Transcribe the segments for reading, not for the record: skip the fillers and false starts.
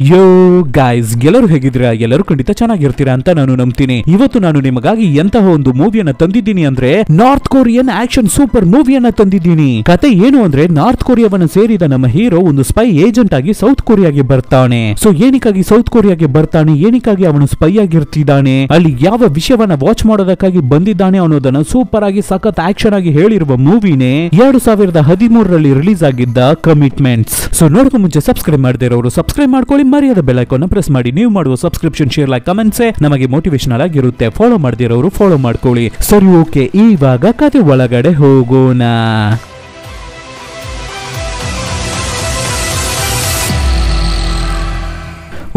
ಯೋ guys, ಎಲ್ಲರೂ ಹೇಗಿದ್ದೀರಾ? ಎಲ್ಲರೂ ಖಂಡಿತ ಚೆನ್ನಾಗಿರ್ತೀರಾ ಅಂತ ನಾನು ನಂಬ್ತೀನಿ. ಇವತ್ತು ನಾನು ನಿಮಗಾಗಿ ಎಂತಹ ಒಂದು ಮೂವಿಯನ್ನ ತಂದಿದ್ದೀನಿ ಅಂದ್ರೆ ನಾರ್ತ್ ಕೊರಿಯನ್ ಆಕ್ಷನ್ ಸೂಪರ್ ಮೂವಿಯನ್ನ ತಂದಿದ್ದೀನಿ. ಕತೆ ಏನು ಅಂದ್ರೆ ನಾರ್ತ್ ಕೊರಿಯಾವನ್ನ ಸೇರಿದ ನಮ್ಮ ಹೀರೋ ಒಂದು ಸ್ಪೈ ಏಜೆಂಟ್ ಆಗಿ ಸೌತ್ ಕೊರಿಯಾಗೆ ಬರ್ತಾನೆ. ಸೊ ಏನಕ್ಕಾಗಿ ಸೌತ್ ಕೊರಿಯಾಗೆ ಬರ್ತಾನೆ, ಏನಕ್ಕಾಗಿ ಅವನು ಸ್ಪೈ ಆಗಿರ್ತಿದ್ದಾನೆ, ಅಲ್ಲಿ ಯಾವ ವಿಷಯವನ್ನ ವಾಚ್ ಮಾಡೋದಕ್ಕಾಗಿ ಬಂದಿದ್ದಾನೆ ಅನ್ನೋದನ್ನ ಸೂಪರ್ ಆಗಿ ಸಖತ್ ಆಕ್ಷನ್ ಆಗಿ ಹೇಳಿರುವ ಮೂವಿನೇ 2013ರಲ್ಲಿ ರಿಲೀಸ್ ಆಗಿದ್ದ ಕಮಿಟ್ಮೆಂಟ್ಸ್. ಸೊ ನೋಡೋಕೆ ಮುಂಚೆ ಸಬ್ಸ್ಕ್ರೈಬ್ ಮಾಡದೇ ಇರೋರು ಸಬ್ಸ್ಕ್ರೈಬ್ ಮಾಡ್ಕೊಳ್ಳಿ, ಮರ್ಯಾದ ಬೆಲ್ ಐಕಾನ್ ಪ್ರೆಸ್ ಮಾಡಿ. ನೀವು ಮಾಡುವ ಸಬ್ಸ್ಕ್ರಿಪ್ಷನ್, ಶೇರ್, ಲೈಕ್, ಕಮೆಂಟ್ಸ್ ನಮಗೆ ಮೋಟಿವೇಶನಲ್ ಆಗಿರುತ್ತೆ. ಫಾಲೋ ಮಾಡದೇ ಇರೋರು ಫಾಲೋ ಮಾಡ್ಕೊಳ್ಳಿ. ಸರಿ, ಓಕೆ, ಇವಾಗ ಕತೆ ಒಳಗಡೆ ಹೋಗೋಣ.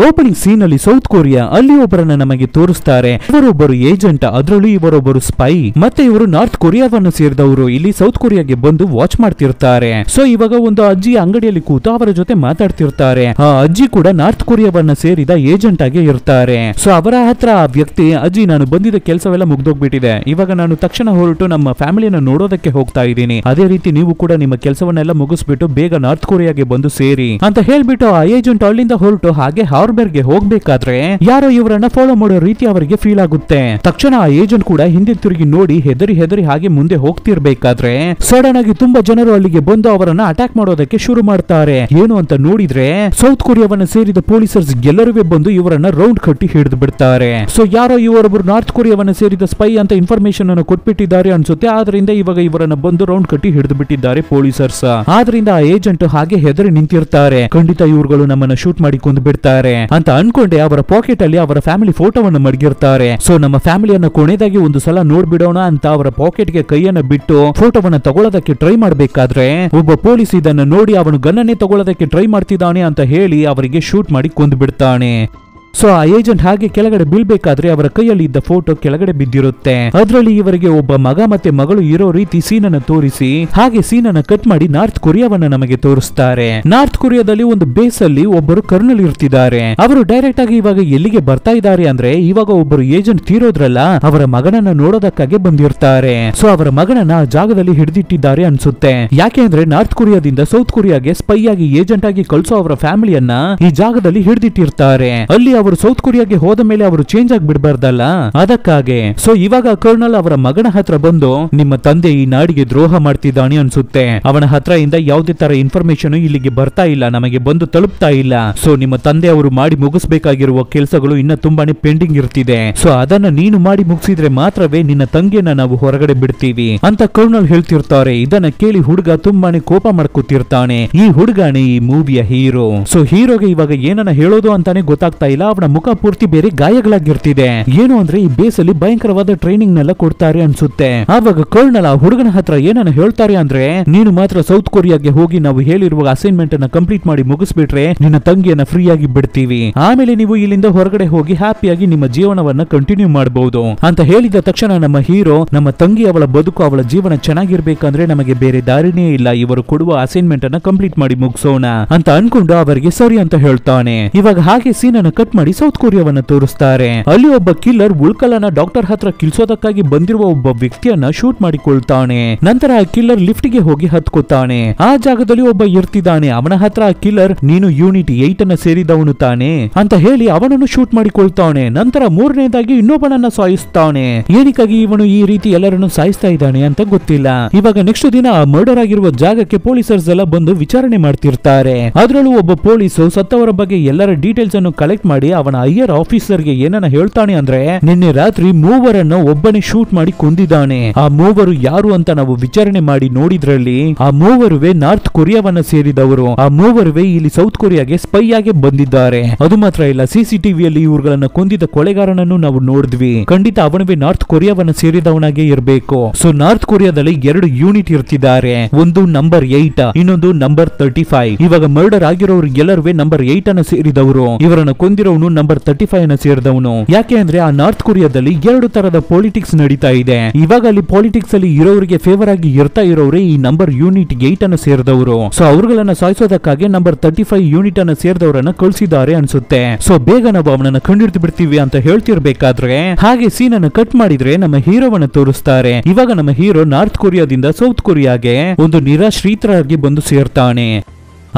ಓಪನಿಂಗ್ ಸೀನ್ ಅಲ್ಲಿ ಸೌತ್ ಕೊರಿಯಾ ಅಲ್ಲಿ ಒಬ್ಬರನ್ನ ನಮಗೆ ತೋರಿಸ್ತಾರೆ. ಇವರೊಬ್ಬರು ಏಜೆಂಟ್, ಅದರಲ್ಲೂ ಇವರೊಬ್ಬರು ಸ್ಪೈ. ಮತ್ತೆ ಇವರು ನಾರ್ತ್ ಕೊರಿಯಾವನ್ನು ಸೇರಿದವರು ಇಲ್ಲಿ ಸೌತ್ ಕೊರಿಯಾಗೆ ಬಂದು ವಾಚ್ ಮಾಡ್ತಿರ್ತಾರೆ. ಸೊ ಇವಾಗ ಒಂದು ಅಜ್ಜಿ ಅಂಗಡಿಯಲ್ಲಿ ಕೂತು ಅವರ ಜೊತೆ ಮಾತಾಡ್ತಿರ್ತಾರೆ. ಆ ಅಜ್ಜಿ ಕೂಡ ನಾರ್ತ್ ಕೊರಿಯಾವನ್ನ ಸೇರಿದ ಏಜೆಂಟ್ ಆಗಿ ಇರ್ತಾರೆ. ಸೊ ಅವರ ಹತ್ರ ಆ ವ್ಯಕ್ತಿ, ಅಜ್ಜಿ ನಾನು ಬಂದಿದ್ದ ಕೆಲಸವೆಲ್ಲ ಮುಗ್ದೋಗ್ಬಿಟ್ಟಿದೆ, ಇವಾಗ ನಾನು ತಕ್ಷಣ ಹೊರಟು ನಮ್ಮ ಫ್ಯಾಮಿಲಿಯನ್ನ ನೋಡೋದಕ್ಕೆ ಹೋಗ್ತಾ ಇದ್ದೀನಿ, ಅದೇ ರೀತಿ ನೀವು ಕೂಡ ನಿಮ್ಮ ಕೆಲಸವನ್ನೆಲ್ಲ ಮುಗಿಸ್ಬಿಟ್ಟು ಬೇಗ ನಾರ್ತ್ ಕೊರಿಯಾಗೆ ಬಂದು ಸೇರಿ ಅಂತ ಹೇಳ್ಬಿಟ್ಟು ಆ ಏಜೆಂಟ್ ಅಲ್ಲಿಂದ ಹೊರಟು ಹಾಗೆ ಹಾರ್ಬರ್ಗೆ ಹೋಗ್ಬೇಕಾದ್ರೆ ಯಾರೋ ಇವರನ್ನ ಫಾಲೋ ಮಾಡೋ ರೀತಿ ಅವರಿಗೆ ಫೀಲ್ ಆಗುತ್ತೆ. ತಕ್ಷಣ ಆ ಏಜೆಂಟ್ ಕೂಡ ಹಿಂದೆ ತಿರುಗಿ ನೋಡಿ ಹೆದರಿ ಹೆದರಿ ಹಾಗೆ ಮುಂದೆ ಹೋಗ್ತಿರ್ಬೇಕಾದ್ರೆ ಸಡನ್ ಆಗಿ ತುಂಬಾ ಜನರು ಅಲ್ಲಿಗೆ ಬಂದು ಅವರನ್ನ ಅಟ್ಯಾಕ್ ಮಾಡೋದಕ್ಕೆ ಶುರು ಮಾಡ್ತಾರೆ. ಏನು ಅಂತ ನೋಡಿದ್ರೆ ಸೌತ್ ಕೊರಿಯಾವನ್ನ ಸೇರಿದ ಪೊಲೀಸರ್ಸ್ ಎಲ್ಲರೂ ಬಂದು ಇವರನ್ನ ರೌಂಡ್ ಕಟ್ಟಿ ಹಿಡಿದು ಬಿಡ್ತಾರೆ. ಸೊ ಯಾರೋ ಇವರೊಬ್ಬರು ನಾರ್ತ್ ಕೊರಿಯಾವನ್ನ ಸೇರಿದ ಸ್ಪೈ ಅಂತ ಇನ್ಫಾರ್ಮೇಶನ್ ಅನ್ನು ಕೊಟ್ಬಿಟ್ಟಿದ್ದಾರೆ ಅನ್ಸುತ್ತೆ. ಆದ್ರಿಂದ ಇವಾಗ ಇವರನ್ನ ಬಂದು ರೌಂಡ್ ಕಟ್ಟಿ ಹಿಡಿದು ಬಿಟ್ಟಿದ್ದಾರೆ ಪೊಲೀಸರ್ಸ್. ಆದ್ರಿಂದ ಆ ಏಜೆಂಟ್ ಹಾಗೆ ಹೆದರಿ ನಿಂತಿರ್ತಾರೆ. ಖಂಡಿತ ಇವ್ರುಗಳು ನಮ್ಮನ್ನ ಶೂಟ್ ಮಾಡಿ ಕೊಂದು ಬಿಡ್ತಾರೆ ಅಂತ ಅನ್ಕೊಂಡೆ ಅವರ ಪಾಕೆಟ್ ಅಲ್ಲಿ ಅವರ ಫ್ಯಾಮಿಲಿ ಫೋಟೋವನ್ನು ಮಡಗಿರ್ತಾರೆ. ಸೊ ನಮ್ಮ ಫ್ಯಾಮಿಲಿಯನ್ನ ಕೊನೆದಾಗಿ ಒಂದು ಸಲ ನೋಡ್ಬಿಡೋಣ ಅಂತ ಅವರ ಪಾಕೆಟ್ಗೆ ಕೈಯನ್ನ ಬಿಟ್ಟು ಫೋಟೋವನ್ನ ತಗೊಳ್ಳೋದಕ್ಕೆ ಟ್ರೈ ಮಾಡ್ಬೇಕಾದ್ರೆ ಒಬ್ಬ ಪೊಲೀಸ್ ಇದನ್ನ ನೋಡಿ ಅವನು ಗನ್ನನ್ನೇ ತಗೊಳ್ಳೋದಕ್ಕೆ ಟ್ರೈ ಮಾಡ್ತಿದ್ದಾನೆ ಅಂತ ಹೇಳಿ ಅವರಿಗೆ ಶೂಟ್ ಮಾಡಿ ಕೊಂದು ಬಿಡ್ತಾನೆ. ಸೊ ಆ ಏಜೆಂಟ್ ಹಾಗೆ ಕೆಳಗಡೆ ಬೀಳ್ಬೇಕಾದ್ರೆ ಅವರ ಕೈಯಲ್ಲಿ ಇದ್ದ ಫೋಟೋ ಕೆಳಗಡೆ ಬಿದ್ದಿರುತ್ತೆ. ಅದರಲ್ಲಿ ಇವರಿಗೆ ಒಬ್ಬ ಮಗ ಮತ್ತೆ ಮಗಳು ಇರೋ ರೀತಿ ಸೀನನ್ನ ತೋರಿಸಿ ಹಾಗೆ ಸೀನನ್ನ ಕಟ್ ಮಾಡಿ ನಾರ್ತ್ ಕೊರಿಯಾವನ್ನ ನಮಗೆ ತೋರಿಸ್ತಾರೆ. ನಾರ್ತ್ ಕೊರಿಯಾದಲ್ಲಿ ಒಂದು ಬೇಸ್ ಅಲ್ಲಿ ಒಬ್ಬರು ಕರ್ನಲ್ ಇರ್ತಿದ್ದಾರೆ. ಅವರು ಡೈರೆಕ್ಟ್ ಆಗಿ ಇವಾಗ ಎಲ್ಲಿಗೆ ಬರ್ತಾ ಇದ್ದಾರೆ ಅಂದ್ರೆ ಇವಾಗ ಒಬ್ಬರು ಏಜೆಂಟ್ ತೀರೋದ್ರಲ್ಲ, ಅವರ ಮಗನನ್ನ ನೋಡೋದಕ್ಕಾಗಿ ಬಂದಿರ್ತಾರೆ. ಸೊ ಅವರ ಮಗನನ್ನ ಆ ಜಾಗದಲ್ಲಿ ಹಿಡಿದಿಟ್ಟಿದ್ದಾರೆ ಅನ್ಸುತ್ತೆ. ಯಾಕೆ ಅಂದ್ರೆ ನಾರ್ತ್ ಕೊರಿಯಾದಿಂದ ಸೌತ್ ಕೊರಿಯಾಗೆ ಸ್ಪೈ ಆಗಿ ಏಜೆಂಟ್ ಆಗಿ ಕಳ್ಸೋ ಅವರ ಫ್ಯಾಮಿಲಿಯನ್ನ ಈ ಜಾಗದಲ್ಲಿ ಹಿಡಿದಿಟ್ಟಿರ್ತಾರೆ. ಅಲ್ಲಿ ಅವರು ಸೌತ್ ಕೊರಿಯಾಗೆ ಹೋದ ಮೇಲೆ ಅವರು ಚೇಂಜ್ ಆಗಿ ಬಿಡಬಾರ್ದಲ್ಲ, ಅದಕ್ಕಾಗಿ. ಸೊ ಇವಾಗ ಕರ್ನಲ್ ಅವರ ಮಗನ ಹತ್ರ ಬಂದು ನಿಮ್ಮ ತಂದೆ ಈ ನಾಡಿಗೆ ದ್ರೋಹ ಮಾಡ್ತಿದ್ದಾನೆ ಅನ್ಸುತ್ತೆ, ಅವನ ಹತ್ರ ಇಂದ ಯಾವುದೇ ತರ ಇನ್ಫಾರ್ಮೇಶನ್ ಇಲ್ಲಿಗೆ ಬರ್ತಾ ಇಲ್ಲ, ನಮಗೆ ಬಂದು ತಲುಪ್ತಾ ಇಲ್ಲ. ಸೊ ನಿಮ್ಮ ತಂದೆ ಅವರು ಮಾಡಿ ಮುಗಿಸ್ಬೇಕಾಗಿರುವ ಕೆಲಸಗಳು ಇನ್ನ ತುಂಬಾನೇ ಪೆಂಡಿಂಗ್ ಇರ್ತಿದೆ. ಸೊ ಅದನ್ನ ನೀನು ಮಾಡಿ ಮುಗಿಸಿದ್ರೆ ಮಾತ್ರವೇ ನಿನ್ನ ತಂಗಿಯನ್ನ ನಾವು ಹೊರಗಡೆ ಬಿಡ್ತೀವಿ ಅಂತ ಕರ್ನಲ್ ಹೇಳ್ತಿರ್ತಾರೆ. ಇದನ್ನ ಕೇಳಿ ಹುಡುಗ ತುಂಬಾನೇ ಕೋಪ ಮಾಡ್ಕೊತಿರ್ತಾನೆ. ಈ ಹುಡುಗನೇ ಈ ಮೂವಿಯ ಹೀರೋ. ಸೊ ಹೀರೋಗೆ ಇವಾಗ ಏನನ್ನ ಹೇಳೋದು ಅಂತಾನೆ ಗೊತ್ತಾಗ್ತಾ ಇಲ್ಲ. ಅವನ ಮುಖ ಪೂರ್ತಿ ಬೇರೆ ಗಾಯಗಳಾಗಿರ್ತಿದೆ. ಏನು ಅಂದ್ರೆ ಈ ಬೇಸ್ ಅಲ್ಲಿ ಭಯಂಕರವಾದ ಟ್ರೈನಿಂಗ್ ನೆಲ್ಲ ಕೊಡ್ತಾರೆ ಅನ್ಸುತ್ತೆ. ಆವಾಗ ಕರ್ನಲ್ ಆ ಹುಡುಗನ ಹತ್ರ ಏನನ್ನ ಹೇಳ್ತಾರೆ ಅಂದ್ರೆ ನೀನು ಮಾತ್ರ ಸೌತ್ ಕೊರಿಯಾಗೆ ಹೋಗಿ ನಾವು ಹೇಳಿರುವ ಅಸೈನ್ಮೆಂಟ್ ಅನ್ನ ಕಂಪ್ಲೀಟ್ ಮಾಡಿ ಮುಗಿಸ್ಬಿಟ್ರೆ ನಿನ್ನ ತಂಗಿಯನ್ನ ಫ್ರೀ ಆಗಿ ಬಿಡ್ತೀವಿ, ಆಮೇಲೆ ನೀವು ಇಲ್ಲಿಂದ ಹೊರಗಡೆ ಹೋಗಿ ಹ್ಯಾಪಿಯಾಗಿ ನಿಮ್ಮ ಜೀವನವನ್ನ ಕಂಟಿನ್ಯೂ ಮಾಡಬಹುದು ಅಂತ ಹೇಳಿದ ತಕ್ಷಣ ನಮ್ಮ ಹೀರೋ ನಮ್ಮ ತಂಗಿ ಅವಳ ಬದುಕು ಅವಳ ಜೀವನ ಚೆನ್ನಾಗಿರ್ಬೇಕಂದ್ರೆ ನಮಗೆ ಬೇರೆ ದಾರಿನೇ ಇಲ್ಲ, ಇವರು ಕೊಡುವ ಅಸೈನ್ಮೆಂಟ್ ಅನ್ನ ಕಂಪ್ಲೀಟ್ ಮಾಡಿ ಮುಗಿಸೋಣ ಅಂತ ಅನ್ಕೊಂಡು ಅವರಿಗೆ ಸರಿ ಅಂತ ಹೇಳ್ತಾನೆ. ಇವಾಗ ಹಾಗೆ ಸೀನ್ ಅನ್ನ ಕಟ್ ಮಾಡಿ ಸೌತ್ ಕೊರಿಯಾವನ್ನ ತೋರಿಸ್ತಾರೆ. ಅಲ್ಲಿ ಒಬ್ಬ ಕಿಲ್ಲರ್ ಉಳ್ಕಲನ್ನ ಡಾಕ್ಟರ್ ಹತ್ರ ಕಿಲ್ಸೋದಕ್ಕಾಗಿ ಬಂದಿರುವ ಒಬ್ಬ ವ್ಯಕ್ತಿಯನ್ನ ಶೂಟ್ ಮಾಡಿಕೊಳ್ತಾನೆ. ನಂತರ ಆ ಕಿಲ್ಲರ್ ಲಿಫ್ಟ್ ಗೆ ಹೋಗಿ ಹತ್ಕೋತಾನೆ. ಆ ಜಾಗದಲ್ಲಿ ಒಬ್ಬ ಇರ್ತಿದ್ದಾನೆ. ಅವನ ಹತ್ರ ಆ ಕಿಲ್ಲರ್ ನೀನು ಯೂನಿಟ್ 8 ಅನ್ನ ಸೇರಿದವನು ತಾನೆ ಅಂತ ಹೇಳಿ ಅವನನ್ನು ಶೂಟ್ ಮಾಡಿಕೊಳ್ತಾನೆ. ನಂತರ ಮೂರನೇದಾಗಿ ಇನ್ನೊಬ್ಬನನ್ನ ಸಾಯಿಸ್ತಾನೆ. ಏನಕ್ಕಾಗಿ ಇವನು ಈ ರೀತಿ ಎಲ್ಲರನ್ನು ಸಾಯಿಸ್ತಾ ಇದ್ದಾನೆ ಅಂತ ಗೊತ್ತಿಲ್ಲ. ಇವಾಗ ನೆಕ್ಸ್ಟ್ ದಿನ ಮರ್ಡರ್ ಆಗಿರುವ ಜಾಗಕ್ಕೆ ಪೊಲೀಸರ್ಸ್ ಎಲ್ಲ ಬಂದು ವಿಚಾರಣೆ ಮಾಡ್ತಿರ್ತಾರೆ. ಅದರಲ್ಲೂ ಒಬ್ಬ ಪೊಲೀಸು ಸತ್ತವರ ಬಗ್ಗೆ ಎಲ್ಲರ ಡೀಟೇಲ್ಸ್ ಅನ್ನು ಕಲೆಕ್ಟ್ ಮಾಡಿ ಅವನ ಹೈಯರ್ ಆಫೀಸರ್ಗೆ ಏನನ್ನ ಹೇಳ್ತಾನೆ ಅಂದ್ರೆ ನಿನ್ನೆ ರಾತ್ರಿ ಮೂವರನ್ನು ಒಬ್ಬನೇ ಶೂಟ್ ಮಾಡಿ ಕೊಂದಿದ್ದಾನೆ. ಆ ಮೂವರು ಯಾರು ಅಂತ ನಾವು ವಿಚಾರಣೆ ಮಾಡಿ ನೋಡಿದ್ರಲ್ಲಿ ಆ ಮೂವರುವೆ ನಾರ್ತ್ ಕೊರಿಯಾವನ್ನ ಸೇರಿದವರು. ಆ ಮೂವರುವೆ ಇಲ್ಲಿ ಸೌತ್ ಕೊರಿಯಾಗೆ ಸ್ಪೈ ಆಗಿ ಬಂದಿದ್ದಾರೆ. ಅದು ಮಾತ್ರ ಇಲ್ಲ, ಸಿಸಿಟಿವಿಯಲ್ಲಿ ಇವ್ರುಗಳನ್ನ ಕೊಂದಿದ್ದ ಕೊಲೆಗಾರನನ್ನು ನಾವು ನೋಡಿದ್ವಿ. ಖಂಡಿತ ಅವನುವೆ ನಾರ್ತ್ ಕೊರಿಯಾವನ್ನ ಸೇರಿದವನಾಗೆ ಇರಬೇಕು. ಸೊ ನಾರ್ತ್ ಕೊರಿಯಾದಲ್ಲಿ 2 ಯೂನಿಟ್ ಇರ್ತಿದ್ದಾರೆ, ಒಂದು ನಂಬರ್ 8, ಇನ್ನೊಂದು ನಂಬರ್ 35. ಇವಾಗ ಮರ್ಡರ್ ಆಗಿರೋರು ಎಲ್ಲರೂ ನಂಬರ್ 8 ಅನ್ನ ಸೇರಿದವರು. ಇವರನ್ನ ಕೊಂದಿರೋನು ನಂಬರ್ 35 ಅನ್ನ ಸೇರಿದವನು. ಯಾಕೆ ಅಂದ್ರೆ ಆ ನಾರ್ತ್ ಕೊರಿಯಾದಲ್ಲಿ 2 ತರದ ಪಾಲಿಟಿಕ್ಸ್ ನಡೀತಾ ಇದೆ. ಇವಾಗ ಅಲ್ಲಿ ಪಾಲಿಟಿಕ್ಸ್ ಅಲ್ಲಿ ಇರೋರಿಗೆ ಫೇವರ್ ಆಗಿ ಇರ್ತಾ ಇರೋರೇ ಈ ನಂಬರ್ ಯೂನಿಟ್ 8 ಅನ್ನ ಸೇರಿದವರು. ಸೊ ಅವರುಗಳನ್ನ ಸಾಯಿಸೋದಕ್ಕಾಗಿ ನಂಬರ್ 35 ಯೂನಿಟ್ ಅನ್ನ ಸೇರಿದವರನ್ನ ಕಳಿಸಿದ್ದಾರೆ ಅನ್ಸುತ್ತೆ. ಸೊ ಬೇಗ ನಾವು ಅವನನ್ನ ಕಂಡಿಡ್ದು ಬಿಡ್ತೀವಿ ಅಂತ ಹೇಳ್ತಿರ್ಬೇಕಾದ್ರೆ ಹಾಗೆ ಸೀನ್ ಅನ್ನು ಕಟ್ ಮಾಡಿದ್ರೆ ನಮ್ಮ ಹೀರೋವನ್ನ ತೋರಿಸ್ತಾರೆ. ಇವಾಗ ನಮ್ಮ ಹೀರೋ ನಾರ್ತ್ ಕೊರಿಯಾದಿಂದ ಸೌತ್ ಕೊರಿಯಾಗೆ ಒಂದು ನಿರಾಶ್ರಿತರಾಗಿ ಬಂದು ಸೇರ್ತಾನೆ.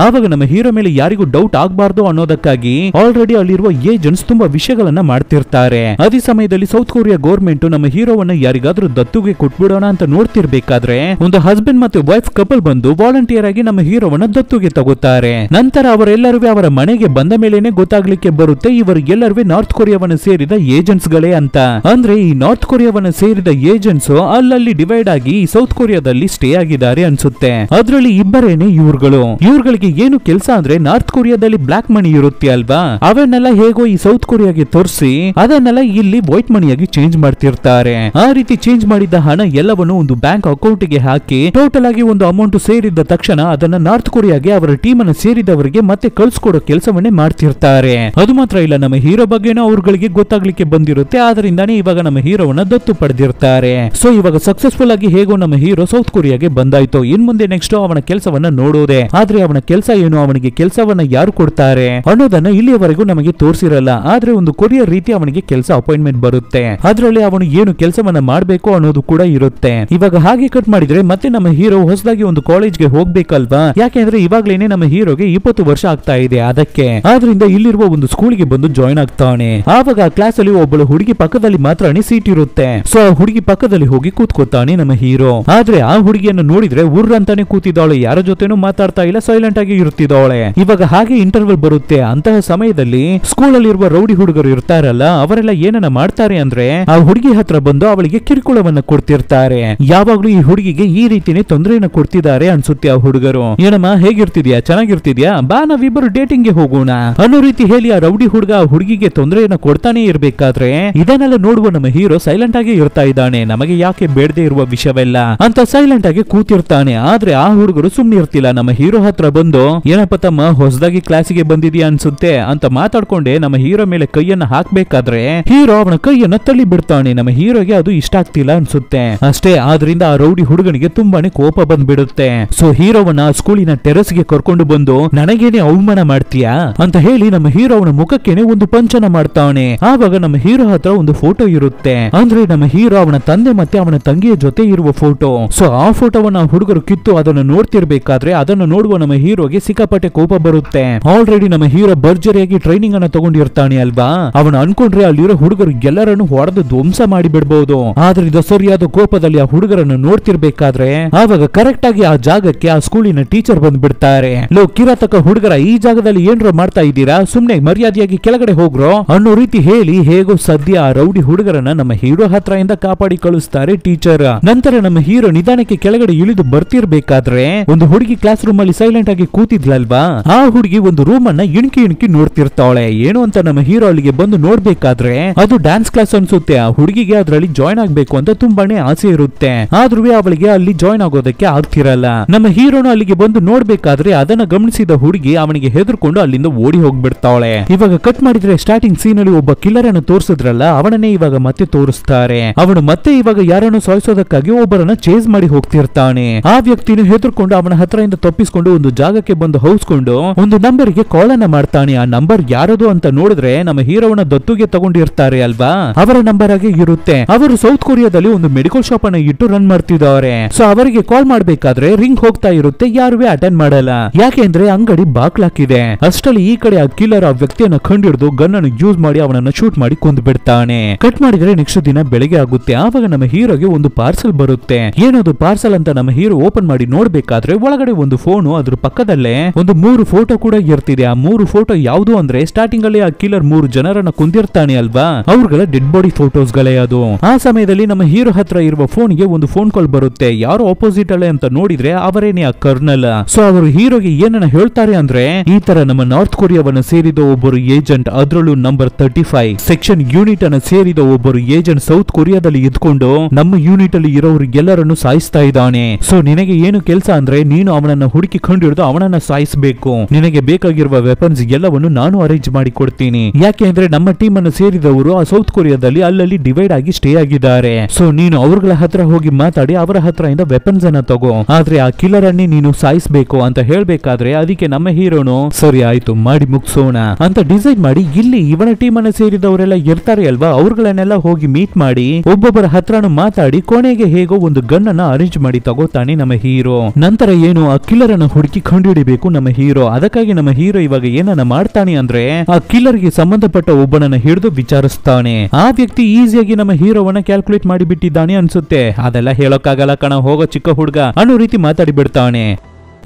ಆವಾಗ ನಮ್ಮ ಹೀರೋ ಮೇಲೆ ಯಾರಿಗೂ ಡೌಟ್ ಆಗ್ಬಾರ್ದು ಅನ್ನೋದಕ್ಕಾಗಿ ಆಲ್ರೆಡಿ ಅಲ್ಲಿರುವ ಏಜೆಂಟ್ಸ್ ತುಂಬಾ ವಿಷಯಗಳನ್ನ ಮಾಡ್ತಿರ್ತಾರೆ. ಅದೇ ಸಮಯದಲ್ಲಿ ಸೌತ್ ಕೊರಿಯಾ ಗೌರ್ಮೆಂಟ್ ನಮ್ಮ ಹೀರೋವನ್ನ ಯಾರಿಗಾದ್ರೂ ದತ್ತುಗೆ ಕೊಟ್ಬಿಡೋಣ ಅಂತ ನೋಡ್ತಿರ್ಬೇಕಾದ್ರೆ ಒಂದು ಹಸ್ಬೆಂಡ್ ಮತ್ತೆ ವೈಫ್ ಕಪಲ್ ಬಂದು ವಾಲಂಟಿಯರ್ ಆಗಿ ನಮ್ಮ ಹೀರೋವನ್ನ ದತ್ತುಗೆ ತಗೋತಾರೆ. ನಂತರ ಅವರೆಲ್ಲರೂ ಅವರ ಮನೆಗೆ ಬಂದ ಮೇಲೇನೆ ಗೊತ್ತಾಗ್ಲಿಕ್ಕೆ ಬರುತ್ತೆ ಇವರಿಗೆಲ್ಲರೂ ನಾರ್ತ್ ಕೊರಿಯಾವನ್ನ ಸೇರಿದ ಏಜೆಂಟ್ಸ್ ಗಳೇ ಅಂತ. ಅಂದ್ರೆ ಈ ನಾರ್ತ್ ಕೊರಿಯಾವನ್ನ ಸೇರಿದ ಏಜೆಂಟ್ಸ್ ಅಲ್ಲಲ್ಲಿ ಡಿವೈಡ್ ಆಗಿ ಸೌತ್ ಕೊರಿಯಾದಲ್ಲಿ ಸ್ಟೇ ಆಗಿದ್ದಾರೆ ಅನ್ಸುತ್ತೆ. ಅದ್ರಲ್ಲಿ ಇಬ್ಬರೇನೆ ಇವ್ರುಗಳಿಗೆ ಏನು ಕೆಲಸ ಅಂದ್ರೆ ನಾರ್ತ್ ಕೊರಿಯಾದಲ್ಲಿ ಬ್ಲಾಕ್ ಮನಿ ಇರುತ್ತೆ ಅಲ್ವಾ, ಅವನ್ನೆಲ್ಲ ಹೇಗೋ ಈ ಸೌತ್ ಕೊರಿಯಾಗೆ ತೋರಿಸಿ ಅದನ್ನೆಲ್ಲ ಇಲ್ಲಿ ವೈಟ್ ಮನಿಯಾಗಿ ಚೇಂಜ್ ಮಾಡ್ತಿರ್ತಾರೆ. ಆ ರೀತಿ ಚೇಂಜ್ ಮಾಡಿದ ಹಣ ಎಲ್ಲವನ್ನು ಒಂದು ಬ್ಯಾಂಕ್ ಅಕೌಂಟ್ ಗೆ ಹಾಕಿ ಟೋಟಲ್ ಆಗಿ ಒಂದು ಅಮೌಂಟ್ ಸೇರಿದ ತಕ್ಷಣ ಅದನ್ನ ನಾರ್ತ್ ಕೊರಿಯಾಗೆ ಅವರ ಟೀಮ್ ಅನ್ನು ಸೇರಿದವರಿಗೆ ಮತ್ತೆ ಕಳ್ಸಿಕೊಡೋ ಕೆಲಸವನ್ನೇ ಮಾಡ್ತಿರ್ತಾರೆ. ಅದು ಮಾತ್ರ ಇಲ್ಲ, ನಮ್ಮ ಹೀರೋ ಬಗ್ಗೆನೂ ಅವ್ರಗಳಿಗೆ ಗೊತ್ತಾಗ್ಲಿಕ್ಕೆ ಬಂದಿರುತ್ತೆ. ಆದ್ರಿಂದಾನೇ ಇವಾಗ ನಮ್ಮ ಹೀರೋವನ್ನ ದತ್ತು ಪಡೆದಿರ್ತಾರೆ. ಸೊ ಇವಾಗ ಸಕ್ಸಸ್ಫುಲ್ ಆಗಿ ಹೇಗೋ ನಮ್ಮ ಹೀರೋ ಸೌತ್ ಕೊರಿಯಾಗೆ ಬಂದಾಯ್ತು. ಇನ್ ಮುಂದೆ ನೆಕ್ಸ್ಟ್ ಅವನ ಕೆಲಸವನ್ನ ನೋಡೋದೆ. ಆದ್ರೆ ಅವನ ಕೆಲಸ ಏನು, ಅವನಿಗೆ ಕೆಲಸವನ್ನ ಯಾರು ಕೊಡ್ತಾರೆ ಅನ್ನೋದನ್ನ ಇಲ್ಲಿಯವರೆಗೂ ನಮಗೆ ತೋರಿಸಿರಲ್ಲ. ಆದ್ರೆ ಒಂದು ಕೊರಿಯರ್ ರೀತಿ ಅವನಿಗೆ ಕೆಲಸ ಅಪಾಯಿಂಟ್ಮೆಂಟ್ ಬರುತ್ತೆ. ಅದರಲ್ಲಿ ಅವನು ಏನು ಕೆಲಸವನ್ನ ಮಾಡಬೇಕು ಅನ್ನೋದು ಕೂಡ ಇರುತ್ತೆ. ಇವಾಗ ಹಾಗೆ ಕಟ್ ಮಾಡಿದ್ರೆ ಮತ್ತೆ ನಮ್ಮ ಹೀರೋ ಹೊಸದಾಗಿ ಒಂದು ಕಾಲೇಜ್ಗೆ ಹೋಗ್ಬೇಕಲ್ವಾ, ಯಾಕೆಂದ್ರೆ ಇವಾಗ್ಲೇನೆ ನಮ್ಮ ಹೀರೋಗೆ 20 ವರ್ಷ ಆಗ್ತಾ ಇದೆ. ಅದಕ್ಕೆ ಆದ್ರಿಂದ ಇಲ್ಲಿರುವ ಒಂದು ಸ್ಕೂಲ್ಗೆ ಬಂದು ಜಾಯ್ನ್ ಆಗ್ತಾನೆ. ಆವಾಗ ಆ ಕ್ಲಾಸ್ ಅಲ್ಲಿ ಒಬ್ಬಳು ಹುಡುಗಿ ಪಕ್ಕದಲ್ಲಿ ಮಾತ್ರ ಸೀಟ್ ಇರುತ್ತೆ. ಸೊ ಆ ಹುಡುಗಿ ಪಕ್ಕದಲ್ಲಿ ಹೋಗಿ ಕೂತ್ಕೋತಾನೆ ನಮ್ಮ ಹೀರೋ. ಆದ್ರೆ ಆ ಹುಡುಗಿಯನ್ನು ನೋಡಿದ್ರೆ ಉರ್ ಅಂತಾನೆ ಕೂತಿದ್ದಾಳೆ, ಯಾರ ಜೊತೆನೂ ಮಾತಾಡ್ತಾ ಇಲ್ಲ, ಸೈಲೆಂಟ್ ಆಗಿ ಇರ್ತಿದ್ದಾಳೆ. ಇವಾಗ ಹಾಗೆ ಇಂಟರ್ವಲ್ ಬರುತ್ತೆ. ಅಂತಹ ಸಮಯದಲ್ಲಿ ಸ್ಕೂಲ್ ಅಲ್ಲಿ ಇರುವ ರೌಡಿ ಹುಡುಗರು ಇರ್ತಾರಲ್ಲ, ಅವರೆಲ್ಲ ಏನನ್ನ ಮಾಡ್ತಾರೆ ಅಂದ್ರೆ ಆ ಹುಡುಗಿ ಹತ್ರ ಬಂದು ಅವಳಿಗೆ ಕಿರುಕುಳವನ್ನ ಕೊಡ್ತಿರ್ತಾರೆ. ಯಾವಾಗ್ಲೂ ಈ ಹುಡುಗಿಗೆ ಈ ರೀತಿನೇ ತೊಂದರೆಯನ್ನ ಕೊಡ್ತಿದ್ದಾರೆ ಅನ್ಸುತ್ತೆ ಆ ಹುಡುಗರು. ಏನಮ್ಮ ಹೇಗಿರ್ತಿದ್ಯಾ, ಚೆನ್ನಾಗಿರ್ತಿದ್ಯಾ, ಬಾ ನಾವಿಬ್ಬರು ಡೇಟಿಂಗ್ ಗೆ ಹೋಗೋಣ ಅನ್ನೋ ರೀತಿ ಹೇಳಿ ಆ ರೌಡಿ ಹುಡುಗ ಆ ಹುಡುಗಿಗೆ ತೊಂದರೆಯನ್ನ ಕೊಡ್ತಾನೆ ಇರ್ಬೇಕಾದ್ರೆ ಇದನ್ನೆಲ್ಲ ನೋಡುವ ನಮ್ಮ ಹೀರೋ ಸೈಲೆಂಟ್ ಆಗಿ ಇರ್ತಾ ಇದ್ದಾನೆ. ನಮಗೆ ಯಾಕೆ ಬೇಡದೆ ಇರುವ ವಿಷಯವೆಲ್ಲ ಅಂತ ಸೈಲೆಂಟ್ ಆಗಿ ಕೂತಿರ್ತಾನೆ. ಆದ್ರೆ ಆ ಹುಡುಗರು ಸುಮ್ನೆ ಇರ್ತಿಲ್ಲ. ನಮ್ಮ ಹೀರೋ ಹತ್ರ ಬಂದು ಏನಪ್ಪ ತಮ್ಮ ಹೊಸದಾಗಿ ಕ್ಲಾಸಿಗೆ ಬಂದಿದ್ಯಾ ಅನ್ಸುತ್ತೆ ಅಂತ ಮಾತಾಡ್ಕೊಂಡೆ ನಮ್ಮ ಹೀರೋ ಮೇಲೆ ಕೈಯನ್ನ ಹಾಕ್ಬೇಕಾದ್ರೆ ಹೀರೋ ಅವನ ಕೈಯನ್ನ ತಳ್ಳಿ ಬಿಡ್ತಾನೆ. ನಮ್ಮ ಹೀರೋಗೆ ಅದು ಇಷ್ಟ ಆಗ್ತಿಲ್ಲ ಅನ್ಸುತ್ತೆ ಅಷ್ಟೇ. ಆದ್ರಿಂದ ಆ ರೌಡಿ ಹುಡುಗನಿಗೆ ತುಂಬಾನೇ ಕೋಪ ಬಂದ್ಬಿಡುತ್ತೆ. ಸೊ ಹೀರೋವನ್ನ ಸ್ಕೂಲಿನ ಟೆರೆಸ್ ಗೆ ಕರ್ಕೊಂಡು ಬಂದು ನನಗೇನೆ ಅವಮಾನ ಮಾಡ್ತೀಯಾ ಅಂತ ಹೇಳಿ ನಮ್ಮ ಹೀರೋ ಅವನ ಮುಖಕ್ಕೇನೆ ಒಂದು ಪಂಚನ ಮಾಡ್ತಾನೆ. ಆವಾಗ ನಮ್ಮ ಹೀರೋ ಹತ್ರ ಒಂದು ಫೋಟೋ ಇರುತ್ತೆ. ಅಂದ್ರೆ ನಮ್ಮ ಹೀರೋ ಅವನ ತಂದೆ ಮತ್ತೆ ಅವನ ತಂಗಿಯ ಜೊತೆ ಇರುವ ಫೋಟೋ. ಸೊ ಆ ಫೋಟೋವನ್ನ ಹುಡುಗರು ಕಿತ್ತು ಅದನ್ನು ನೋಡ್ತಿರ್ಬೇಕಾದ್ರೆ ಅದನ್ನು ನೋಡುವ ನಮ್ಮ ಹೀರೋಗೆ ಸಿಕ್ಕಾಪಟ್ಟೆ ಕೋಪ ಬರುತ್ತೆ. ಆಲ್ರೆಡಿ ನಮ್ಮ ಹೀರೋ ಭರ್ಜರಿಯಾಗಿ ಟ್ರೈನಿಂಗ್ ಅನ್ನ ತಗೊಂಡಿರ್ತಾನೆ ಅಲ್ವಾ, ಅವನು ಅನ್ಕೊಂಡ್ರೆ ಅಲ್ಲಿರೋ ಹುಡುಗರು ಎಲ್ಲರನ್ನು ಹೊಡೆದು ಧ್ವಂಸ ಮಾಡಿ ಬಿಡಬಹುದು. ಆದ್ರೆ ಇದು ಸರಿಯಾದ ಕೋಪದಲ್ಲಿ ಆ ಹುಡುಗರನ್ನು ನೋಡ್ತಿರ್ಬೇಕಾದ್ರೆ ಆವಾಗ ಕರೆಕ್ಟ್ ಆಗಿ ಆ ಜಾಗಕ್ಕೆ ಆ ಸ್ಕೂಲಿನ ಟೀಚರ್ ಬಂದ್ಬಿಡ್ತಾರೆ. ಲೋ ಕಿರಾತಕ ಹುಡುಗರ, ಈ ಜಾಗದಲ್ಲಿ ಏನ್ರೋ ಮಾಡ್ತಾ ಇದ್ದೀರಾ, ಸುಮ್ನೆ ಮರ್ಯಾದೆಯಾಗಿ ಕೆಳಗಡೆ ಹೋಗ್ರೋ ಅನ್ನೋ ರೀತಿ ಹೇಳಿ ಹೇಗೋ ಸದ್ಯ ಆ ರೌಡಿ ಹುಡುಗರನ್ನ ನಮ್ಮ ಹೀರೋ ಹತ್ರ ಇಂದ ಕಾಪಾಡಿ ಕಳಿಸ್ತಾರೆ ಟೀಚರ್. ನಂತರ ನಮ್ಮ ಹೀರೋ ನಿಧಾನಕ್ಕೆ ಕೆಳಗಡೆ ಇಳಿದು ಬರ್ತಿರ್ಬೇಕಾದ್ರೆ ಒಂದು ಹುಡುಗಿ ಕ್ಲಾಸ್ ರೂಮ್ ಅಲ್ಲಿ ಸೈಲೆಂಟ್ ಆಗಿ ಕೂತಿದ್ಲಲ್ವಾ, ಆ ಹುಡುಗಿ ಒಂದು ರೂಮ್ ಅನ್ನ ಇಣಕಿ ನೋಡ್ತಿರ್ತಾಳೆ. ಏನು ಅಂತ ನಮ್ಮ ಹೀರೋ ಅಲ್ಲಿಗೆ ಬಂದು ನೋಡ್ಬೇಕಾದ್ರೆ ಅದು ಡ್ಯಾನ್ಸ್ ಕ್ಲಾಸ್ ಅನ್ಸುತ್ತೆ. ಆ ಹುಡುಗಿಗೆ ಅದ್ರಲ್ಲಿ ಜಾಯ್ನ್ ಆಗ್ಬೇಕು ಅಂತ ತುಂಬಾನೇ ಆಸೆ ಇರುತ್ತೆ. ಆದ್ರೂ ಅವಳಿಗೆ ಅಲ್ಲಿ ಜಾಯ್ನ್ ಆಗೋದಕ್ಕೆ ಆಗ್ತಿರಲ್ಲ. ನಮ್ಮ ಹೀರೋನು ಅಲ್ಲಿಗೆ ಬಂದು ನೋಡ್ಬೇಕಾದ್ರೆ ಅದನ್ನ ಗಮನಿಸಿದ ಹುಡುಗಿ ಅವನಿಗೆ ಹೆದರ್ಕೊಂಡು ಅಲ್ಲಿಂದ ಓಡಿ ಹೋಗ್ಬಿಡ್ತಾಳೆ. ಇವಾಗ ಕಟ್ ಮಾಡಿದ್ರೆ ಸ್ಟಾರ್ಟಿಂಗ್ ಸೀನ್ ಅಲ್ಲಿ ಒಬ್ಬ ಕಿಲ್ಲರ್ ಅನ್ನು ತೋರಿಸಿದ್ರಲ್ಲ, ಅವನನ್ನೇ ಇವಾಗ ಮತ್ತೆ ತೋರಿಸ್ತಾರೆ. ಅವನು ಮತ್ತೆ ಇವಾಗ ಯಾರನ್ನು ಸಾಯಿಸೋದಕ್ಕಾಗಿ ಒಬ್ಬರನ್ನ ಚೇಸ್ ಮಾಡಿ ಹೋಗ್ತಿರ್ತಾನೆ. ಆ ವ್ಯಕ್ತಿನ ಹೆದರ್ಕೊಂಡು ಅವನ ಹತ್ರದಿಂದ ತಪ್ಪಿಸ್ಕೊಂಡು ಒಂದು ಜಾಗಕ್ಕೆ ಬಂದು ಹೌಸ್ಕೊಂಡು ಒಂದು ನಂಬರ್ ಗೆ ಕಾಲ್ ಅನ್ನ ಮಾಡ್ತಾನೆ. ಆ ನಂಬರ್ ಯಾರದು ಅಂತ ನೋಡಿದ್ರೆ ನಮ್ಮ ಹೀರೋವನ್ನ ದತ್ತುಗೆ ತಗೊಂಡಿರ್ತಾರೆ ಅಲ್ವಾ, ಅವರ ನಂಬರ್ ಆಗಿ ಇರುತ್ತೆ. ಅವರು ಸೌತ್ ಕೊರಿಯಾದಲ್ಲಿ ಒಂದು ಮೆಡಿಕಲ್ ಶಾಪ್ ಅನ್ನ ಇಟ್ಟು ರನ್ ಮಾಡ್ತಿದ್ದಾರೆ. ಸೊ ಅವರಿಗೆ ಕಾಲ್ ಮಾಡ್ಬೇಕಾದ್ರೆ ರಿಂಗ್ ಹೋಗ್ತಾ ಇರುತ್ತೆ, ಯಾರುವೆ ಅಟೆಂಡ್ ಮಾಡಲ್ಲ. ಯಾಕೆಂದ್ರೆ ಅಂಗಡಿ ಬಾಕ್ಲಾಕಿದೆ. ಅಷ್ಟರಲ್ಲಿ ಈ ಕಡೆ ಆ ಕಿಲ್ಲರ್ ಆ ವ್ಯಕ್ತಿಯನ್ನ ಕಂಡಿಡಿದು ಗನ್ ಅನ್ನು ಯೂಸ್ ಮಾಡಿ ಅವನನ್ನ ಶೂಟ್ ಮಾಡಿ ಕೊಂದು ಬಿಡ್ತಾನೆ. ಕಟ್ ಮಾಡಿದ್ರೆ ನೆಕ್ಸ್ಟ್ ದಿನ ಬೆಳಿಗ್ಗೆ ಆಗುತ್ತೆ. ಆವಾಗ ನಮ್ಮ ಹೀರೋಗೆ ಒಂದು ಪಾರ್ಸಲ್ ಬರುತ್ತೆ. ಏನದು ಪಾರ್ಸಲ್ ಅಂತ ನಮ್ಮ ಹೀರೋ ಓಪನ್ ಮಾಡಿ ನೋಡ್ಬೇಕಾದ್ರೆ ಒಳಗಡೆ ಒಂದು ಫೋನು, ಅದ್ರ ಪಕ್ಕದಲ್ಲೇ ಒಂದು 3 ಫೋಟೋ ಕೂಡ ಇರ್ತಿದೆ. ಆ 3 ಫೋಟೋ ಯಾವುದು ಅಂದ್ರೆ ಸ್ಟಾರ್ಟಿಂಗ್ ಅಲ್ಲಿ ಆ ಕಿಲ್ಲರ್ 3 ಜನರನ್ನ ಕೊಂದಿರ್ತಾನೆ ಅಲ್ವಾ, ಅವ್ರಗಳ ಡೆಡ್ ಬಾಡಿ ಫೋಟೋಸ್ ಗಳೇ ಅದು. ಆ ಸಮಯದಲ್ಲಿ ನಮ್ಮ ಹೀರೋ ಹತ್ರ ಇರುವ ಫೋನ್ಗೆ ಒಂದು ಫೋನ್ ಕಾಲ್ ಬರುತ್ತೆ. ಯಾರು ಆಪೋಸಿಟ್ ಅಲ್ಲೇ ಅಂತ ನೋಡಿದ್ರೆ ಅವರೇನೆ ಆ ಕರ್ನಲ್. ಸೊ ಅವರು ಹೀರೋಗೆ ಏನನ್ನ ಹೇಳ್ತಾರೆ ಅಂದ್ರೆ, ಈ ತರ ನಮ್ಮ ನಾರ್ತ್ ಕೊರಿಯಾವನ್ನ ಸೇರಿದ ಒಬ್ಬರು ಏಜೆಂಟ್, ಅದ್ರಲ್ಲೂ ನಂಬರ್ 35 ಸೆಕ್ಷನ್ ಯೂನಿಟ್ ಅನ್ನ ಸೇರಿದ ಒಬ್ಬರು ಏಜೆಂಟ್ ಸೌತ್ ಕೊರಿಯಾದಲ್ಲಿ ಇದ್ಕೊಂಡು ನಮ್ಮ ಯೂನಿಟ್ ಅಲ್ಲಿ ಇರೋರಿಗೆಲ್ಲರನ್ನು ಸಾಯಿಸ್ತಾ ಇದ್ದಾನೆ. ಸೊ ನಿನಗೆ ಏನು ಕೆಲಸ ಅಂದ್ರೆ, ನೀನು ಅವನನ್ನ ಹುಡುಕಿ ಕಂಡಿಡಿದು ಅವನನ್ನ ಸಾಯಿಸಬೇಕು. ನಿನಗೆ ಬೇಕಾಗಿರುವ ವೆಪನ್ಸ್ ಎಲ್ಲವನ್ನು ನಾನು ಅರೇಂಜ್ ಮಾಡಿ ಕೊಡ್ತೀನಿ. ಯಾಕೆ ಅಂದ್ರೆ ನಮ್ಮ ಟೀಮ್ ಅನ್ನು ಸೇರಿದವರು ಆ ಸೌತ್ ಕೊರಿಯಾದಲ್ಲಿ ಅಲ್ಲಲ್ಲಿ ಡಿವೈಡ್ ಆಗಿ ಸ್ಟೇ ಆಗಿದ್ದಾರೆ. ಸೊ ನೀನು ಅವ್ರಗಳ ಹತ್ರ ಹೋಗಿ ಮಾತಾಡಿ ಅವರ ಹತ್ರ ಇಂದ ವೆಪನ್ಸ್ ಅನ್ನ ತಗೋ. ಆದ್ರೆ ಆ ಕಿಲ್ಲರ್ ಅನ್ನೇ ನೀನು ಸಾಯಿಸಬೇಕು ಅಂತ ಹೇಳ್ಬೇಕಾದ್ರೆ ಅದಕ್ಕೆ ನಮ್ಮ ಹೀರೋನು ಸರಿ ಆಯ್ತು ಮಾಡಿ ಮುಗಿಸೋಣ ಅಂತ ಡಿಸೈಡ್ ಮಾಡಿ ಇಲ್ಲಿ ಇವನ ಟೀಮ್ ಅನ್ನು ಸೇರಿದವರೆಲ್ಲ ಇರ್ತಾರೆ ಅಲ್ವಾ, ಅವ್ರಗಳನ್ನೆಲ್ಲ ಹೋಗಿ ಮೀಟ್ ಮಾಡಿ ಒಬ್ಬೊಬ್ಬರ ಹತ್ರನು ಮಾತಾಡಿ ಕೊನೆಗೆ ಹೇಗೋ ಒಂದು ಗನ್ ಅನ್ನ ಅರೇಂಜ್ ಮಾಡಿ ತಗೋತಾನೆ ನಮ್ಮ ಹೀರೋ. ನಂತರ ಏನು ಆ ಕಿಲ್ಲರ್ ಅನ್ನು ಹುಡುಕಿ ಕಂಡುಹಿಡಿಬೇಕು ನಮ್ಮ ಹೀರೋ. ಅದಕ್ಕಾಗಿ ನಮ್ಮ ಹೀರೋ ಇವಾಗ ಏನನ್ನ ಮಾಡ್ತಾನೆ ಅಂದ್ರೆ ಆ ಕಿಲ್ಲರ್ ಗೆ ಸಂಬಂಧಪಟ್ಟ ಒಬ್ಬನನ್ನ ಹಿಡಿದು ವಿಚಾರಿಸ್ತಾನೆ. ಆ ವ್ಯಕ್ತಿ ಈಸಿಯಾಗಿ ನಮ್ಮ ಹೀರೋವನ್ನ ಕ್ಯಾಲ್ಕುಲೇಟ್ ಮಾಡಿ ಬಿಟ್ಟಿದ್ದಾನೆ ಅನ್ಸುತ್ತೆ. ಅದೆಲ್ಲ ಹೇಳೋಕ್ಕಾಗಲ್ಲ ಕಣ, ಹೋಗೋ ಚಿಕ್ಕ ಹುಡುಗ ಅನ್ನೋ ರೀತಿ ಮಾತಾಡಿ ಬಿಡ್ತಾನೆ.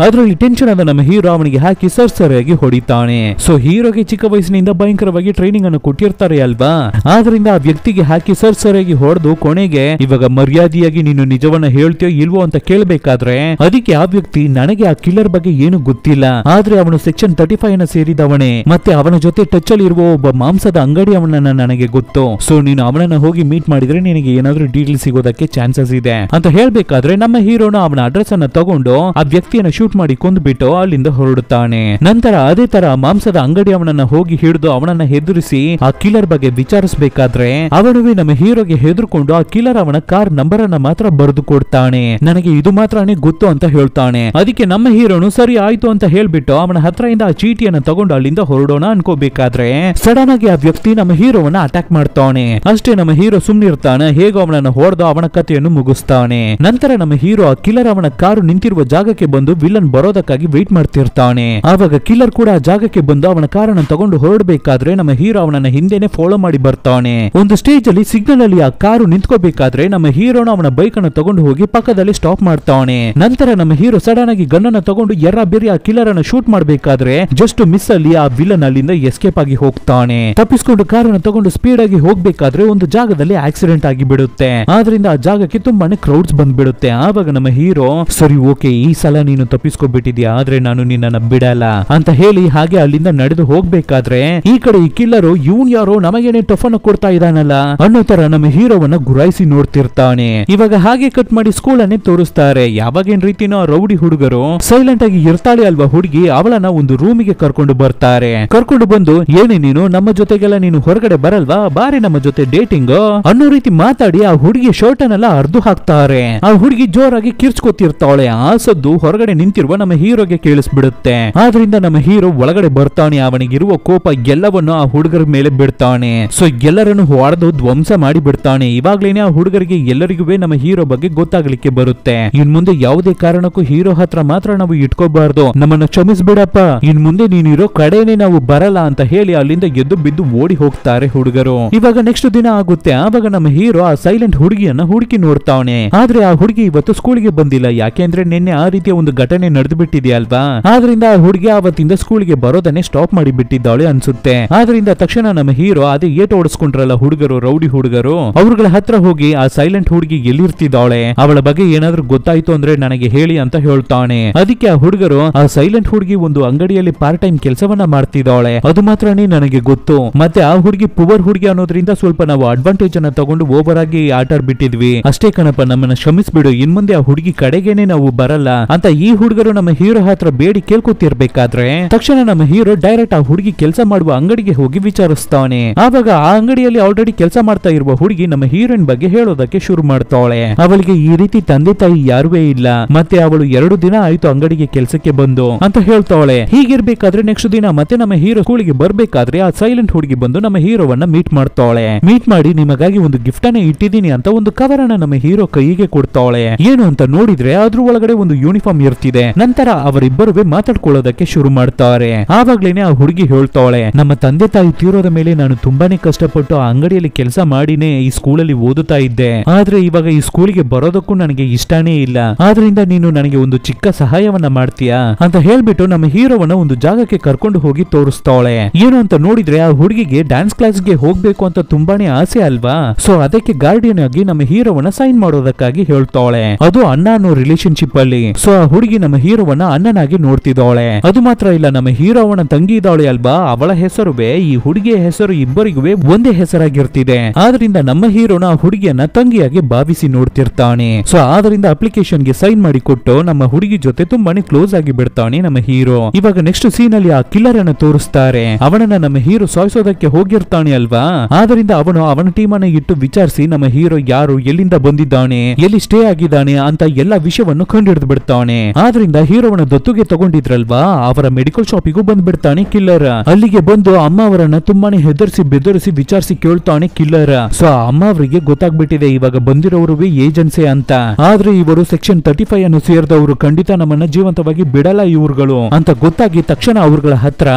ಅದರಲ್ಲಿ ಟೆನ್ಷನ್ ಆದ ನಮ್ಮ ಹೀರೋ ಅವನಿಗೆ ಹಾಕಿ ಸರಿಯಾಗಿ ಹೊಡಿತಾನೆ. ಸೊ ಹೀರೋಗೆ ಚಿಕ್ಕ ವಯಸ್ಸಿನಿಂದ ಭಯಂಕರವಾಗಿ ಟ್ರೈನಿಂಗ್ ಅನ್ನು ಕೊಟ್ಟಿರ್ತಾರೆ ಅಲ್ವಾ, ಆದ್ರಿಂದ ಆ ವ್ಯಕ್ತಿಗೆ ಹಾಕಿ ಸರಿಯಾಗಿ ಹೊಡೆದು ಕೊನೆಗೆ ಇವಾಗ ಮರ್ಯಾದೆಯಾಗಿ ನೀನು ನಿಜವನ್ನ ಹೇಳ್ತೀಯೋ ಇಲ್ವೋ ಅಂತ ಕೇಳಬೇಕಾದ್ರೆ ಅದಕ್ಕೆ ಆ ವ್ಯಕ್ತಿ ನನಗೆ ಆ ಕಿಲ್ಲರ್ ಬಗ್ಗೆ ಏನು ಗೊತ್ತಿಲ್ಲ, ಆದ್ರೆ ಅವನು ಸೆಕ್ಷನ್ 35 ಸೇರಿದವನೇ, ಮತ್ತೆ ಅವನ ಜೊತೆ ಟಚ್ ಅಲ್ಲಿ ಇರುವ ಒಬ್ಬ ಮಾಂಸದ ಅಂಗಡಿ ಅವನನ್ನ ನನಗೆ ಗೊತ್ತು. ಸೊ ನೀನು ಅವನನ್ನ ಹೋಗಿ ಮೀಟ್ ಮಾಡಿದ್ರೆ ನಿನಗೆ ಏನಾದ್ರೂ ಡೀಟೇಲ್ ಸಿಗೋದಕ್ಕೆ ಚಾನ್ಸಸ್ ಇದೆ ಅಂತ ಹೇಳ್ಬೇಕಾದ್ರೆ ನಮ್ಮ ಹೀರೋನ ಅವನ ಅಡ್ರೆಸ್ ಅನ್ನ ತಗೊಂಡು ಆ ವ್ಯಕ್ತಿಯನ್ನ ಶೂಟ್ ಮಾಡಿ ಕೊಂದ್ಬಿಟ್ಟು ಅಲ್ಲಿಂದ ಹೊರಡುತ್ತಾನೆ. ನಂತರ ಅದೇ ತರ ಮಾಂಸದ ಅಂಗಡಿ ಅವನನ್ನ ಹೋಗಿ ಹಿಡಿದು ಅವನನ್ನ ಹೆದರಿಸಿ ಆ ಕಿಲ್ಲರ್ ಬಗ್ಗೆ ವಿಚಾರಿಸಬೇಕಾದ್ರೆ ಅವನುವೆ ನಮ್ಮ ಹೀರೋಗೆ ಹೆದರ್ಕೊಂಡು ಆ ಕಿಲ್ಲರ್ ಅವನ ಕಾರ್ ನಂಬರ್ ಅನ್ನ ಮಾತ್ರ ಬರೆದು ಕೊಡ್ತಾನೆ. ನನಗೆ ಇದು ಮಾತ್ರನೇ ಗೊತ್ತು ಅಂತ ಹೇಳ್ತಾನೆ. ಅದಕ್ಕೆ ನಮ್ಮ ಹೀರೋನು ಸರಿ ಆಯ್ತು ಅಂತ ಹೇಳ್ಬಿಟ್ಟು ಅವನ ಹತ್ರದಿಂದ ಆ ಚೀಟಿಯನ್ನ ತಗೊಂಡು ಅಲ್ಲಿಂದ ಹೊರಡೋಣ ಅನ್ಕೋಬೇಕಾದ್ರೆ ಸಡನ್ ಆಗಿ ಆ ವ್ಯಕ್ತಿ ನಮ್ಮ ಹೀರೋವನ್ನ ಅಟ್ಯಾಕ್ ಮಾಡ್ತಾನೆ. ಅಷ್ಟೇ ನಮ್ಮ ಹೀರೋ ಸುಮ್ನಿರ್ತಾನೆ. ಹೇಗೋ ಅವನನ್ನ ಹೊಡೆದು ಅವನ ಕಥೆಯನ್ನು ಮುಗಿಸ್ತಾನೆ. ನಂತರ ನಮ್ಮ ಹೀರೋ ಆ ಕಿಲ್ಲರ್ ಅವನ ಕಾರು ನಿಂತಿರುವ ಜಾಗಕ್ಕೆ ಬಂದು ವಿಲನ್ ಬರೋದಕ್ಕಾಗಿ ವೇಟ್ ಮಾಡ್ತಿರ್ತಾನೆ. ಆವಾಗ ಕಿಲ್ಲರ್ ಕೂಡ ಆ ಜಾಗಕ್ಕೆ ಬಂದು ಅವನ ಕಾರನ್ನ ತಗೊಂಡು ಹೊರಡಬೇಕಾದ್ರೆ ನಮ್ಮ ಹೀರೋ ಅವನನ್ನ ಹಿಂದೆನೆ ಫಾಲೋ ಮಾಡಿ ಬರ್ತಾನೆ. ಒಂದು ಸ್ಟೇಜ್ ಅಲ್ಲಿ ಸಿಗ್ನಲ್ ಅಲ್ಲಿ ಆ ಕಾರು ನಿಂತ್ಕೋಬೇಕಾದ್ರೆ ನಮ್ಮ ಹೀರೋನ ಅವನ ಬೈಕ್ ಅನ್ನು ತಗೊಂಡು ಹೋಗಿ ಪಕ್ಕದಲ್ಲಿ ಸ್ಟಾಪ್ ಮಾಡ್ತಾನೆ. ನಂತರ ನಮ್ಮ ಹೀರೋ ಸಡನ್ ಆಗಿ ಗನ್ ಅನ್ನು ತಗೊಂಡು ಎರ್ರ ಬೇರೆ ಆ ಕಿಲ್ಲರ್ ಅನ್ನು ಶೂಟ್ ಮಾಡಬೇಕಾದ್ರೆ ಜಸ್ಟ್ ಮಿಸ್ ಅಲ್ಲಿ ಆ ವಿಲನ್ ಅಲ್ಲಿಂದ ಎಸ್ಕೇಪ್ ಆಗಿ ಹೋಗ್ತಾನೆ. ತಪ್ಪಿಸಿಕೊಂಡು ಕಾರನ್ನ ತಗೊಂಡು ಸ್ಪೀಡ್ ಆಗಿ ಹೋಗ್ಬೇಕಾದ್ರೆ ಒಂದು ಜಾಗದಲ್ಲಿ ಆಕ್ಸಿಡೆಂಟ್ ಆಗಿ ಬಿಡುತ್ತೆ. ಆದ್ರಿಂದ ಆ ಜಾಗಕ್ಕೆ ತುಂಬಾನೇ ಕ್ರೌಡ್ಸ್ ಬಂದ್ಬಿಡುತ್ತೆ. ಆವಾಗ ನಮ್ಮ ಹೀರೋ ಸರಿ ಓಕೆ ಈ ಸಲ ನೀನು ತಪ್ಪಿಸ್ಕೊಬಿಟ್ಟಿದ್ಯಾ, ಆದ್ರೆ ನಾನು ನಿನ್ನನ್ನ ಬಿಡಲ್ಲ ಅಂತ ಹೇಳಿ ಹಾಗೆ ಅಲ್ಲಿಂದ ನಡೆದು ಹೋಗ್ಬೇಕಾದ್ರೆ ಈ ಕಡೆ ಈ ಕಿಲ್ಲರು ಇವನ್ ಯಾರೋ ನಮಗೇನೆ ಟಫ್ ಅನ್ನು ಕೊಡ್ತಾ ಇದ್ದಾನಲ್ಲ ಅನ್ನೋ ತರ ನಮ್ಮ ಹೀರೋವನ್ನ ಗುರಾಯಿಸಿ ನೋಡ್ತಿರ್ತಾನೆ. ಇವಾಗ ಹಾಗೆ ಕಟ್ ಮಾಡಿ ಸ್ಕೂಲ್ ಅನ್ನೇ ತೋರಿಸ್ತಾರೆ. ಯಾವಾಗೇನ್ ರೀತಿನೋ ರೌಡಿ ಹುಡುಗರು ಸೈಲೆಂಟ್ ಆಗಿ ಇರ್ತಾಳೆ ಅಲ್ವಾ ಹುಡುಗಿ, ಅವಳನ್ನ ಒಂದು ರೂಮಿಗೆ ಕರ್ಕೊಂಡು ಬರ್ತಾರೆ. ಕರ್ಕೊಂಡು ಬಂದು ಏನೇ ನೀನು ನಮ್ಮ ಜೊತೆಗೆಲ್ಲ ನೀನು ಹೊರಗಡೆ ಬರಲ್ವಾ, ಬಾರಿ ನಮ್ಮ ಜೊತೆ ಡೇಟಿಂಗ್ ಅನ್ನೋ ರೀತಿ ಮಾತಾಡಿ ಆ ಹುಡುಗಿ ಶರ್ಟ್ ಅನ್ನೆಲ್ಲ ಅರ್ದು ಹಾಕ್ತಾರೆ. ಆ ಹುಡುಗಿ ಜೋರಾಗಿ ಕಿರ್ಚ್ಕೊತಿರ್ತಾಳೆ. ಆ ಸದ್ದು ಹೊರಗಡೆ ನಿಂತಿರುವ ನಮ್ಮ ಹೀರೋಗೆ ಕೇಳಿಸ್ಬಿಡುತ್ತೆ. ಆದ್ರಿಂದ ನಮ್ಮ ಹೀರೋ ಒಳಗಡೆ ಬರ್ತಾನೆ. ಅವನಿಗಿರುವ ಕೋಪ ಎಲ್ಲವನ್ನು ಆ ಹುಡುಗರ ಮೇಲೆ ಬಿಡ್ತಾನೆ. ಸೊ ಎಲ್ಲರನ್ನು ಹೊಡೆದು ಧ್ವಂಸ ಮಾಡಿ ಬಿಡ್ತಾನೆ. ಇವಾಗ್ಲೇನೆ ಆ ಹುಡುಗರಿಗೆ ಎಲ್ಲರಿಗೂ ನಮ್ಮ ಹೀರೋ ಬಗ್ಗೆ ಗೊತ್ತಾಗ್ಲಿಕ್ಕೆ ಬರುತ್ತೆ. ಇನ್ ಮುಂದೆ ಯಾವುದೇ ಕಾರಣಕ್ಕೂ ಹೀರೋ ಹತ್ರ ಮಾತ್ರ ನಾವು ಇಟ್ಕೋಬಾರ್ದು, ನಮ್ಮನ್ನ ಕ್ಷಮಿಸ್ಬಿಡಪ್ಪ, ಇನ್ ಮುಂದೆ ನೀನಿರೋ ಕಡೆನೆ ನಾವು ಬರಲ್ಲ ಅಂತ ಹೇಳಿ ಅಲ್ಲಿಂದ ಎದ್ದು ಬಿದ್ದು ಓಡಿ ಹೋಗ್ತಾರೆ ಹುಡುಗರು. ಇವಾಗ ನೆಕ್ಸ್ಟ್ ದಿನ ಆಗುತ್ತೆ. ಆವಾಗ ನಮ್ಮ ಹೀರೋ ಆ ಸೈಲೆಂಟ್ ಹುಡುಗಿಯನ್ನ ಹುಡುಕಿ ನೋಡ್ತಾವನೆ. ಆದ್ರೆ ಆ ಹುಡುಗಿ ಇವತ್ತು ಸ್ಕೂಲ್ಗೆ ಬಂದಿಲ್ಲ. ಯಾಕೆಂದ್ರೆ ನಿನ್ನೆ ಆ ರೀತಿಯ ಒಂದು ಘಟನೆ ನಡೆದು ಬಿಟ್ಟಿದೆಯಲ್ವಾ, ಆದ್ರಿಂದ ಆ ಹುಡುಗಿ ಅವತ್ತಿಂದ ಸ್ಕೂಲ್ಗೆ ಬರೋದನ್ನೇ ಸ್ಟಾಪ್ ಮಾಡಿ ಬಿಟ್ಟಿದ್ದಾಳೆ ಅನ್ಸುತ್ತೆ. ಆದ್ರಿಂದ ತಕ್ಷಣ ನಮ್ಮ ಹೀರೋ ಅದೇ ಏಟ್ ಓಡಿಸ್ಕೊಂಡ್ರಲ್ಲ ಹುಡುಗರು, ರೌಡಿ ಹುಡುಗರು, ಅವ್ರಗಳ ಹತ್ರ ಹೋಗಿ ಆ ಸೈಲೆಂಟ್ ಹುಡುಗಿ ಎಲ್ಲಿರ್ತಿದ್ದಾಳೆ, ಅವಳ ಬಗ್ಗೆ ಏನಾದ್ರೂ ಗೊತ್ತಾಯ್ತು ಅಂದ್ರೆ ನನಗೆ ಹೇಳಿ ಅಂತ ಹೇಳ್ತಾನೆ. ಅದಕ್ಕೆ ಆ ಹುಡುಗರು ಆ ಸೈಲೆಂಟ್ ಹುಡುಗಿ ಒಂದು ಅಂಗಡಿಯಲ್ಲಿ ಪಾರ್ಟ್ ಟೈಮ್ ಕೆಲಸವನ್ನ ಮಾಡ್ತಿದ್ದಾಳೆ, ಅದು ಮಾತ್ರನೇ ನನಗೆ ಗೊತ್ತು, ಮತ್ತೆ ಆ ಹುಡುಗಿ ಪುವರ್ ಹುಡುಗಿ ಅನ್ನೋದ್ರಿಂದ ಸ್ವಲ್ಪ ನಾವು ಅಡ್ವಾಂಟೇಜ್ ಅನ್ನ ತಗೊಂಡು ಓವರ್ ಆಗಿ ಆಟ ಆಡ್ಬಿಟ್ಟಿದ್ವಿ, ಅಷ್ಟೇ ಕಣಪ್ಪ, ನಮ್ಮನ್ನ ಕ್ಷಮಿಸ್ಬಿಡು, ಇನ್ ಮುಂದೆ ಆ ಹುಡುಗಿ ಕಡೆಗೇನೆ ನಾವು ಬರಲ್ಲ ಅಂತ ಈ ಹುಡುಗರು ನಮ್ಮ ಹೀರೋ ಹತ್ರ ಬೇಡಿ ಕೇಳ್ಕೊತಿರ್ಬೇಕಾದ್ರೆ ತಕ್ಷಣ ನಮ್ಮ ಹೀರೋ ಡೈರೆಕ್ಟ್ ಆ ಹುಡುಗಿ ಕೆಲಸ ಮಾಡುವ ಅಂಗಡಿಗೆ ಹೋಗಿ ವಿಚಾರಿಸ್ತಾನೆ. ಆವಾಗ ಆ ಅಂಗಡಿಯಲ್ಲಿ ಆಲ್ರೆಡಿ ಕೆಲಸ ಮಾಡ್ತಾ ಇರುವ ಹುಡುಗಿ ನಮ್ಮ ಹೀರೋಯಿನ್ ಬಗ್ಗೆ ಹೇಳೋದಕ್ಕೆ ಶುರು ಮಾಡ್ತಾಳೆ. ಅವಳಿಗೆ ಈ ರೀತಿ ತಂದೆ ತಾಯಿ ಯಾರುವೇ ಇಲ್ಲ, ಮತ್ತೆ ಅವಳು 2 ದಿನ ಆಯ್ತು ಅಂಗಡಿಗೆ ಕೆಲಸಕ್ಕೆ ಬಂದು ಅಂತ ಹೇಳ್ತಾಳೆ. ಹೀಗಿರ್ಬೇಕಾದ್ರೆ ನೆಕ್ಸ್ಟ್ ದಿನ ಮತ್ತೆ ನಮ್ಮ ಹೀರೋ ಸ್ಕೂಲಿಗೆ ಬರ್ಬೇಕಾದ್ರೆ ಆ ಸೈಲೆಂಟ್ ಹುಡುಗಿ ಬಂದು ನಮ್ಮ ಹೀರೋವನ್ನ ಮೀಟ್ ಮಾಡ್ತಾಳೆ. ಮೀಟ್ ಮಾಡಿ ನಿಮಗಾಗಿ ಒಂದು ಗಿಫ್ಟ್ ಅನ್ನ ಇಟ್ಟಿದ್ದೀನಿ ಅಂತ ಒಂದು ಕವರ್ ಅನ್ನ ನಮ್ಮ ಹೀರೋ ಕೈಗೆ ಕೊಡ್ತಾಳೆ. ಏನು ಅಂತ ನೋಡಿದ್ರೆ ಅದ್ರ ಒಳಗಡೆ ಒಂದು ಯೂನಿಫಾರ್ಮ್ ಇರ್ತಿದೆ. ನಂತರ ಅವರಿಬ್ಬರು ಮಾತಾಡ್ಕೊಳ್ಳೋದಕ್ಕೆ ಶುರು ಮಾಡ್ತಾರೆ. ಆವಾಗ್ಲೇನೆ ಆ ಹುಡುಗಿ ಹೇಳ್ತಾಳೆ, ನಮ್ಮ ತಂದೆ ತಾಯಿ ತೀರೋದ ಮೇಲೆ ನಾನು ತುಂಬಾನೇ ಕಷ್ಟಪಟ್ಟು ಆ ಅಂಗಡಿಯಲ್ಲಿ ಕೆಲಸ ಮಾಡಿನೇ ಈ ಸ್ಕೂಲಲ್ಲಿ ಓದುತ್ತಾ ಇದ್ದೆ, ಆದ್ರೆ ಇವಾಗ ಈ ಸ್ಕೂಲಿಗೆ ಬರೋದಕ್ಕೂ ನನಗೆ ಇಷ್ಟನೇ ಇಲ್ಲ, ಆದ್ರಿಂದ ನೀನು ನನಗೆ ಒಂದು ಚಿಕ್ಕ ಸಹಾಯವನ್ನ ಮಾಡ್ತೀಯಾ ಅಂತ ಹೇಳ್ಬಿಟ್ಟು ನಮ್ಮ ಹೀರೋವನ್ನ ಒಂದು ಜಾಗಕ್ಕೆ ಕರ್ಕೊಂಡು ಹೋಗಿ ತೋರಿಸ್ತಾಳೆ. ಏನು ಅಂತ ನೋಡಿದ್ರೆ ಆ ಹುಡುಗಿಗೆ ಡ್ಯಾನ್ಸ್ ಕ್ಲಾಸ್ಗೆ ಹೋಗ್ಬೇಕು ಅಂತ ತುಂಬಾನೇ ಆಸೆ ಅಲ್ವಾ, ಸೊ ಅದಕ್ಕೆ ಗಾರ್ಡಿಯನ್ ಆಗಿ ನಮ್ಮ ಹೀರೋವನ್ನ ಸೈನ್ ಮಾಡೋದಕ್ಕಾಗಿ ಹೇಳ್ತಾಳೆ. ಅದು ಅಣ್ಣ ಅನ್ನೋ ರಿಲೇಶನ್ಶಿಪ್ ಅಲ್ಲಿ. ಸೊ ಆ ಹುಡುಗಿ ನಮ್ಮ ಹೀರೋವನ್ನ ಅಣ್ಣನಾಗಿ ನೋಡ್ತಿದ್ದಾಳೆ. ಅದು ಮಾತ್ರ ಇಲ್ಲ, ನಮ್ಮ ಹೀರೋ ಅವನ ತಂಗಿ ಇದ್ದಾಳೆ ಅಲ್ವಾ, ಅವಳ ಹೆಸರುವೆ ಈ ಹುಡುಗಿಯ ಹೆಸರು ಇಬ್ಬರಿಗೂ ಒಂದೇ ಹೆಸರಾಗಿರ್ತಿದೆ. ಆದ್ರಿಂದ ನಮ್ಮ ಹೀರೋನ ಆ ಹುಡುಗಿಯನ್ನ ತಂಗಿಯಾಗಿ ಭಾವಿಸಿ ನೋಡ್ತಿರ್ತಾನೆ. ಸೊ ಆದ್ರಿಂದ ಅಪ್ಲಿಕೇಶನ್ ಗೆ ಸೈನ್ ಮಾಡಿ ಕೊಟ್ಟು ನಮ್ಮ ಹುಡುಗಿ ಜೊತೆ ತುಂಬಾನೇ ಕ್ಲೋಸ್ ಆಗಿ ಬಿಡ್ತಾನೆ ನಮ್ಮ ಹೀರೋ. ಇವಾಗ ನೆಕ್ಸ್ಟ್ ಸೀನ್ ಅಲ್ಲಿ ಆ ಕಿಲ್ಲರ್ ಅನ್ನ ತೋರಿಸ್ತಾರೆ. ಅವನನ್ನ ನಮ್ಮ ಹೀರೋ ಸಾಯಿಸೋದಕ್ಕೆ ಹೋಗಿರ್ತಾನೆ ಅಲ್ವಾ, ಆದ್ರಿಂದ ಅವನು ಅವನ ಟೀಮ್ ಅನ್ನ ಇಟ್ಟು ವಿಚಾರಿಸಿ ನಮ್ಮ ಹೀರೋ ಯಾರು, ಎಲ್ಲಿಂದ ಬಂದಿದ್ದಾನೆ, ಎಲ್ಲಿ ಸ್ಟೇ ಆಗಿದ್ದಾನೆ ಅಂತ ಎಲ್ಲ ವಿಷಯವನ್ನು ಕಂಡುಹಿಡಿದು ಬಿಡ್ತಾನೆ. ಆದ್ರೆ ಆದ್ರಿಂದ ಹೀರೋವನ್ನ ದತ್ತುಗೆ ತಗೊಂಡಿದ್ರಲ್ವಾ ಅವರ ಮೆಡಿಕಲ್ ಶಾಪಿಗೂ ಬಂದ್ಬಿಡ್ತಾನೆ ಕಿಲ್ಲರ್. ಅಲ್ಲಿಗೆ ಬಂದು ಅಮ್ಮ ಅವರನ್ನ ತುಂಬಾನೇ ಹೆದರ್ಸಿ ಬೆದರಿಸಿ ವಿಚಾರಿಸಿ ಕೇಳ್ತಾನೆ ಕಿಲ್ಲರ್. ಸೊ ಅಮ್ಮ ಅವರಿಗೆ ಗೊತ್ತಾಗ್ಬಿಟ್ಟಿದೆ ಇವಾಗ ಬಂದಿರೋರು ಏಜೆನ್ಸಿ ಅಂತ. ಆದ್ರೆ ಇವರು ಸೆಕ್ಷನ್ 35 ಅನ್ನು ಸೇರಿದವರು, ಖಂಡಿತ ನಮ್ಮನ್ನ ಜೀವಂತವಾಗಿ ಬಿಡಲ್ಲ ಇವ್ರುಗಳು ಅಂತ ಗೊತ್ತಾಗಿ ತಕ್ಷಣ ಅವ್ರಗಳ ಹತ್ರ